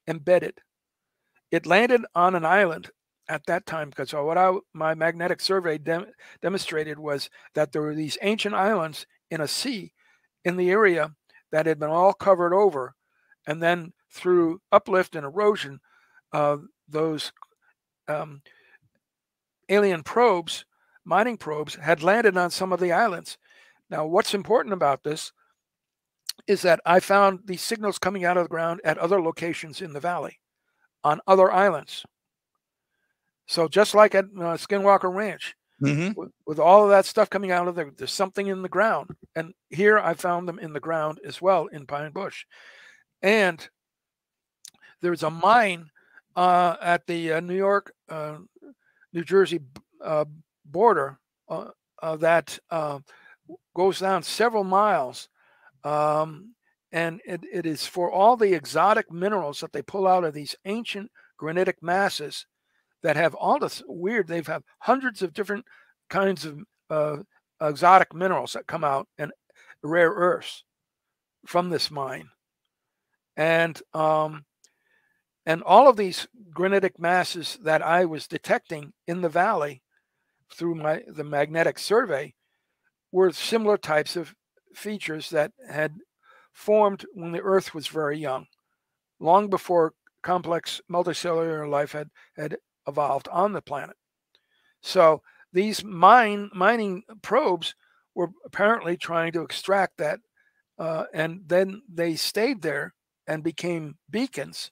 Embedded. It landed on an island at that time, because my magnetic survey demonstrated was that there were these ancient islands in a sea in the area that had been all covered over, and then through uplift and erosion, those alien probes, mining probes, had landed on some of the islands. Now, what's important about this is that I found these signals coming out of the ground at other locations in the valley, on other islands. So just like at Skinwalker Ranch, with all of that stuff coming out of there, there's something in the ground. And here I found them in the ground as well in Pine Bush. And there's a mine at the New York, New Jersey border that goes down several miles. And it is for all the exotic minerals that they pull out of these ancient granitic masses that have all this weird, they've had hundreds of different kinds of exotic minerals that come out, and rare earths from this mine. And all of these granitic masses that I was detecting in the valley through the magnetic survey were similar types of features that had formed when the Earth was very young, long before complex multicellular life had evolved on the planet. So these mining probes were apparently trying to extract that, and then they stayed there and became beacons,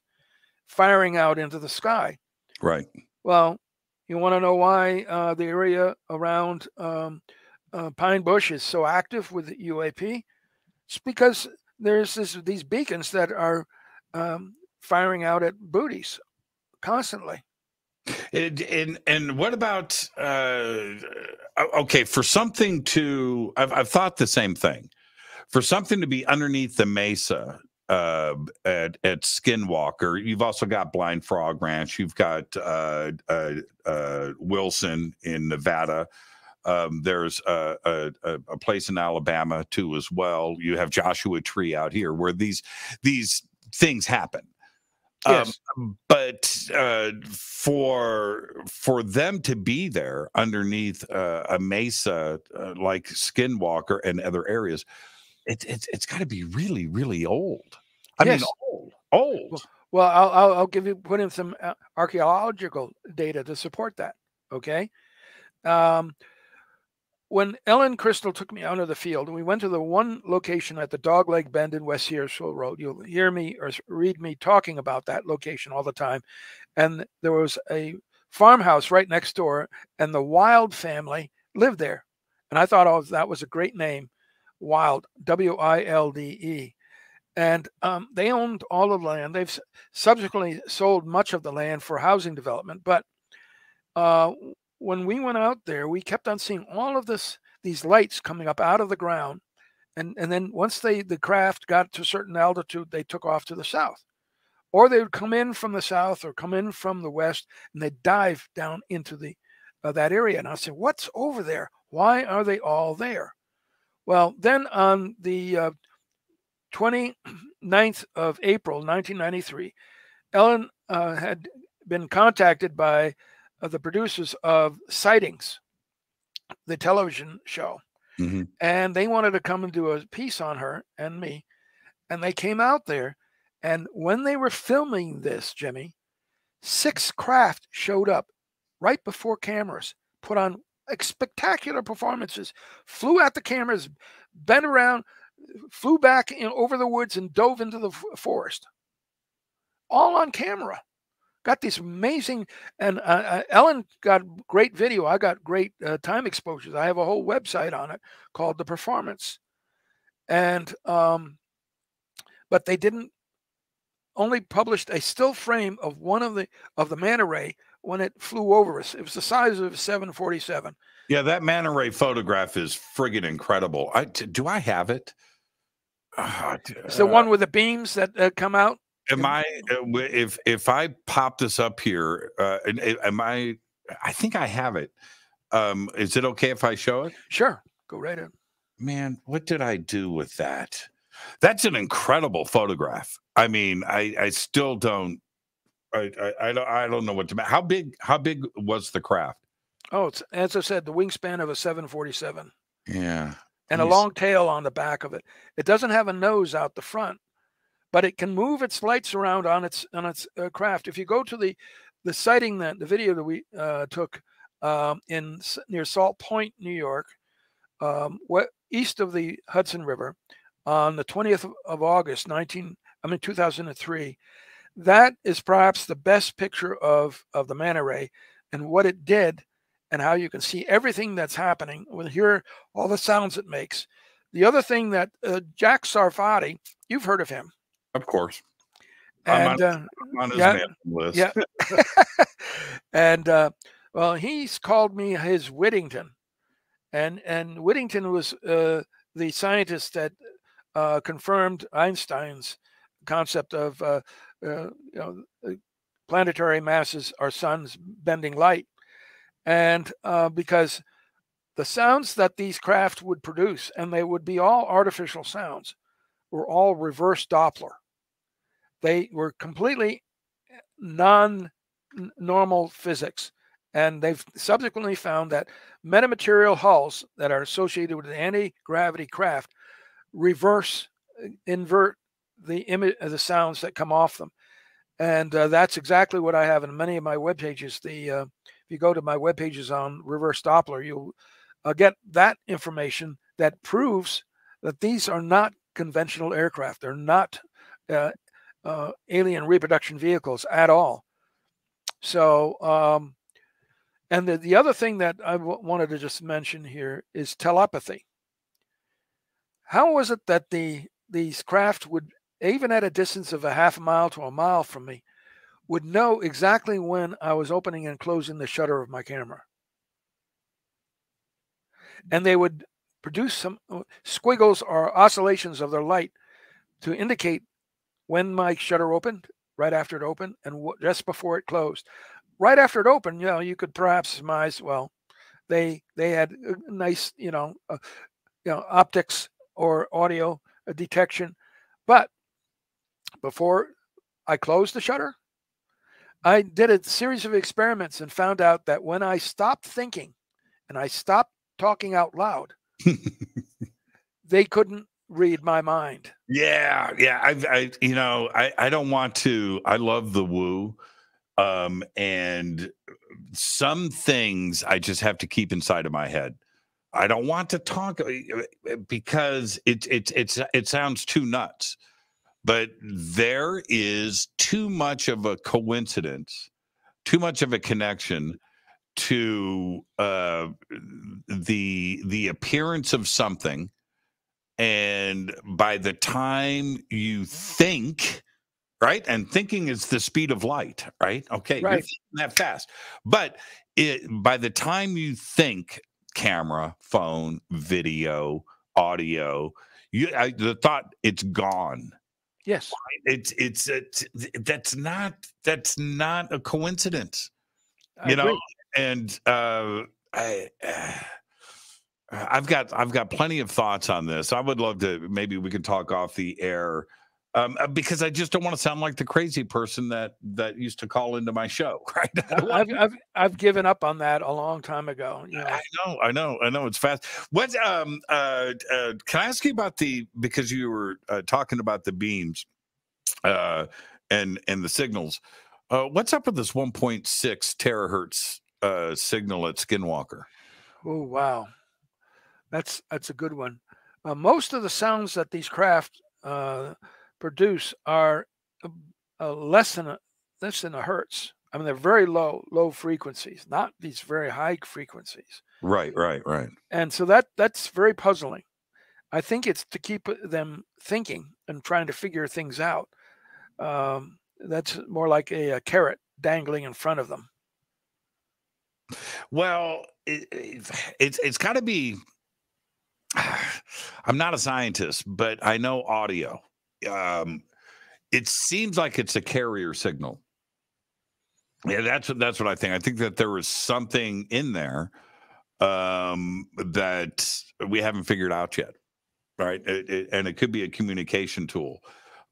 firing out into the sky. Right. Well, you want to know why the area around Pine Bush is so active with the UAP? It's because there's these beacons that are firing out at booties constantly. And what about okay, for something to I've thought the same thing, for something to be underneath the mesa at Skinwalker, you've also got Blind Frog Ranch, you've got Wilson in Nevada. There's a place in Alabama too as well. You have Joshua Tree out here where these things happen. Yes. But for them to be there underneath a mesa like Skinwalker and other areas, it's got to be really, really old. I mean, old. Well, I'll put in some archaeological data to support that. Okay. When Ellen Crystal took me out of the field, we went to the one location at the Dogleg Bend in West Searsville Road. You'll hear me or read me talking about that location all the time. And there was a farmhouse right next door, and the Wild family lived there. And I thought, that was a great name, Wild, W-I-L-D-E. And they owned all of the land. They've subsequently sold much of the land for housing development. But when we went out there, we kept on seeing all of these lights coming up out of the ground. And then once the craft got to a certain altitude, they took off to the south. Or they would come in from the south or come in from the west, and they'd dive down into that area. And I said, what's over there? Why are they all there? Well, then on the 29th of April, 1993, Ellen had been contacted by the producers of Sightings, the television show. Mm-hmm. And they wanted to come and do a piece on her and me. And they came out there. And when they were filming this, Jimmy, 6 craft showed up right before cameras, put on spectacular performances, flew at the cameras, bent around, flew back over the woods and dove into the forest. All on camera. Got these amazing, and Ellen got great video. I got great time exposures. I have a whole website on it called The Performance. And, but they didn't, only published a still frame of one of the manta ray when it flew over us. It was the size of a 747. Yeah, that manta ray photograph is friggin' incredible. Do I have it? It's the one with the beams that come out. Am I if I pop this up here? Am I? I think I have it. Is it okay if I show it? Sure, go right in. Man, what did I do with that? That's an incredible photograph. I mean, I still don't. I don't know what to. How big was the craft? Oh, it's, as I said, the wingspan of a 747. Yeah. And a long tail on the back of it. It doesn't have a nose out the front, but it can move its lights around on its craft. If you go to the sighting, that the video that we took near Salt Point, New York, east of the Hudson River, on the 20th of August, 2003, that is perhaps the best picture of the manta ray and what it did, and how you can see everything that's happening. We'll hear all the sounds it makes. The other thing that Jack Sarfati, you've heard of him. Of course. And I'm on his mailing list. Yeah. And well, he's called me his Whittington. And Whittington was the scientist that confirmed Einstein's concept of planetary masses are suns bending light. And because the sounds that these craft would produce, and they would be all artificial sounds, were all reverse Doppler. They were completely non-normal physics. And they've subsequently found that metamaterial hulls that are associated with anti-gravity craft invert the image, the sounds that come off them. And that's exactly what I have in many of my web pages. If you go to my web pages on reverse Doppler, you'll get that information that proves that these are not conventional aircraft. They're not alien reproduction vehicles at all. So, and the other thing that I wanted to just mention here is telepathy. How was it that these craft would, even at a distance of a half a mile to a mile from me, would know exactly when I was opening and closing the shutter of my camera? And they would produce some squiggles or oscillations of their light to indicate when my shutter opened, right after it opened, and just before it closed. Right after it opened, you could perhaps surmise, well, they had nice, optics or audio detection. But before I closed the shutter, I did a series of experiments and found out that when I stopped thinking and I stopped talking out loud, they couldn't read my mind. Yeah. I don't want to. I love the woo. And some things I just have to keep inside of my head. I don't want to talk because it sounds too nuts. But there is too much of a coincidence, too much of a connection to the appearance of something, and by the time you think, right, and thinking is the speed of light, right? Okay, right. You're thinking that fast, but by the time you think camera, phone, video, audio, the thought, it's gone. Yes, that's not a coincidence, agree. And I've got plenty of thoughts on this. I would love to, maybe we could talk off the air, because I just don't want to sound like the crazy person that used to call into my show. Right? I've given up on that a long time ago. I know. It's fast. What can I ask you about because you were talking about the beams and the signals? What's up with this 1.6 terahertz signal at Skinwalker? Oh, wow. That's a good one. Most of the sounds that these craft produce are less than a hertz. I mean, they're very low frequencies, not these very high frequencies. Right. And so that's very puzzling. I think it's to keep them thinking and trying to figure things out. That's more like a carrot dangling in front of them. Well, it's got to be. I'm not a scientist, but I know audio. it seems like it's a carrier signal. Yeah, that's what I think. I think that there is something in there that we haven't figured out yet, right? And it could be a communication tool,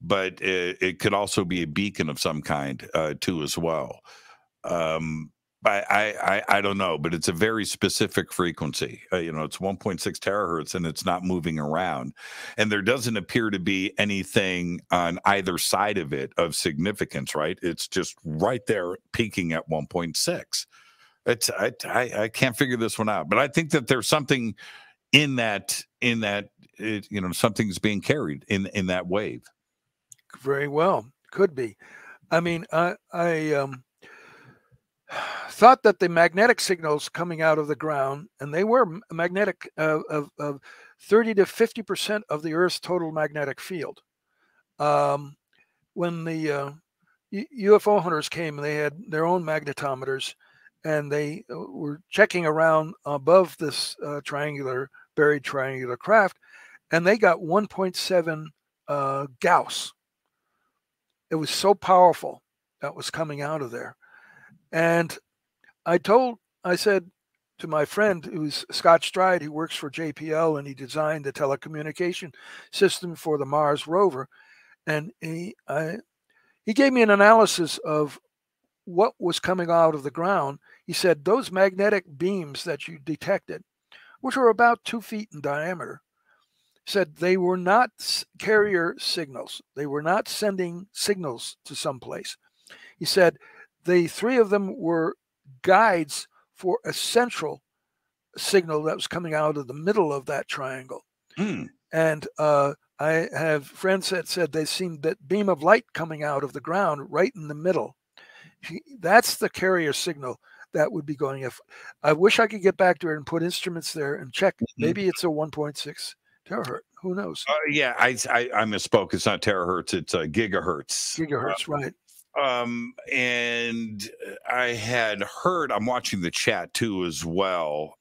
but it could also be a beacon of some kind too as well. I don't know, but it's a very specific frequency. It's 1.6 terahertz, and it's not moving around. And there doesn't appear to be anything on either side of it of significance, right? It's just right there peaking at 1.6. I can't figure this one out, but I think that there's something in that something's being carried in that wave. Very well, could be. I mean, I thought that the magnetic signals coming out of the ground, and they were magnetic of 30 to 50% of the Earth's total magnetic field. When the UFO hunters came, they had their own magnetometers, and they were checking around above this buried triangular craft, and they got 1.7 Gauss. It was so powerful that was coming out of there. And I said to my friend, who's Scott Stride, who works for JPL, and he designed the telecommunication system for the Mars rover. And he gave me an analysis of what was coming out of the ground. He said those magnetic beams that you detected, which were about 2 feet in diameter, said they were not carrier signals. They were not sending signals to someplace. He said the 3 of them were guides for a central signal that was coming out of the middle of that triangle. And I have friends that said they've seen that beam of light coming out of the ground right in the middle. That's the carrier signal that would be going. If I wish I could get back to it and put instruments there and check. Maybe it's a 1.6 terahertz. Who knows? Yeah, I misspoke. It's not terahertz. It's gigahertz. Gigahertz, right. And I had heard, I'm watching the chat too as well.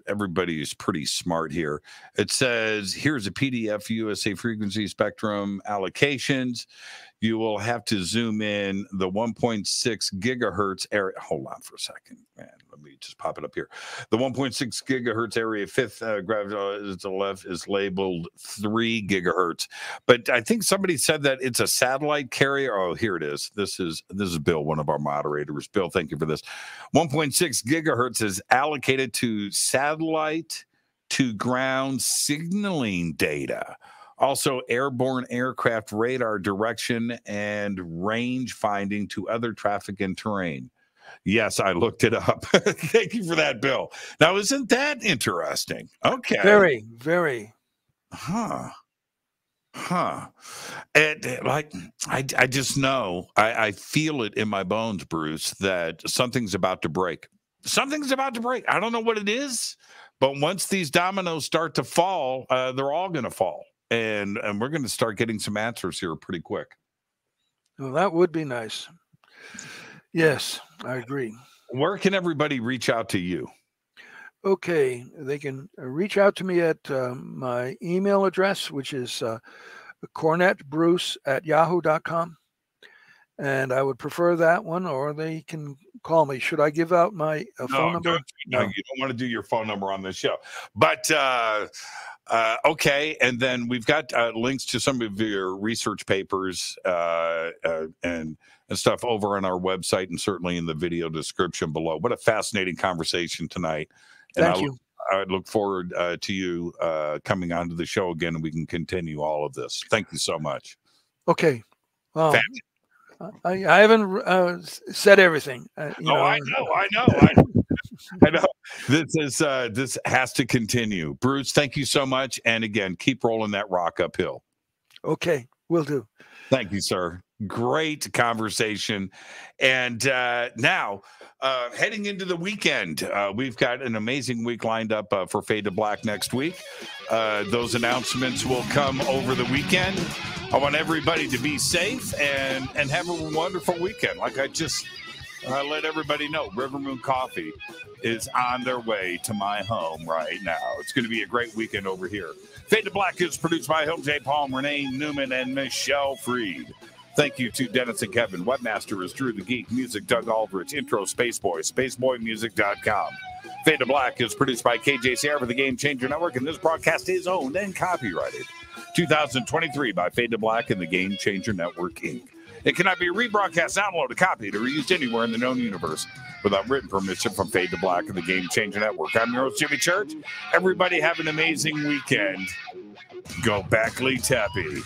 Everybody is pretty smart here. It says, here's a PDF USA frequency spectrum allocations. You will have to zoom in the 1.6 gigahertz area. Hold on for a second, man. Let me just pop it up here. The 1.6 gigahertz area, fifth gravity is the left, is labeled 3 gigahertz. But I think somebody said that it's a satellite carrier. Oh, here it is. This is Bill, one of our moderators. Bill, thank you for this. 1.6 gigahertz is allocated to satellite to ground signaling data. Also, airborne aircraft radar direction and range finding to other traffic and terrain. Yes, I looked it up. Thank you for that, Bill. Now, isn't that interesting? Okay. Very, very. And like, I just know, I feel it in my bones, Bruce, that something's about to break. Something's about to break. I don't know what it is, but once these dominoes start to fall, they're all going to fall. And we're going to start getting some answers here pretty quick. Well, that would be nice. Yes, I agree. Where can everybody reach out to you? Okay, they can reach out to me at my email address, which is cornetbruce@yahoo.com. And I would prefer that one, or they can call me. Should I give out my phone number? No, you don't want to do your phone number on this show. But okay, and then we've got links to some of your research papers and stuff over on our website, and certainly in the video description below. What a fascinating conversation tonight. And Thank you. I look forward to you coming onto the show again, and we can continue all of this. Thank you so much. Okay. Well, I haven't said everything. I know. This has to continue. Bruce, thank you so much. And again, keep rolling that rock uphill. Okay, will do. Thank you, sir. Great conversation. And now, heading into the weekend, we've got an amazing week lined up for Fade to Black next week. Those announcements will come over the weekend. I want everybody to be safe and have a wonderful weekend. Like I just let everybody know River Moon Coffee is on their way to my home right now. It's going to be a great weekend over here. Fade to Black is produced by Hill J. Palm, Renee Newman, and Michelle Freed. Thank you to Dennis and Kevin. Webmaster is Drew the Geek. Music, Doug Aldrich. Intro, Spaceboy. SpaceboyMusic.com. Fade to Black is produced by KJ Sierra for the Game Changer Network, and this broadcast is owned and copyrighted 2023 by Fade to Black and the Game Changer Network, Inc. It cannot be rebroadcast, downloaded, copied, or used anywhere in the known universe without written permission from Fade to Black and the Game Changer Network. I'm your host, Jimmy Church. Everybody have an amazing weekend. Go Backley Tappy.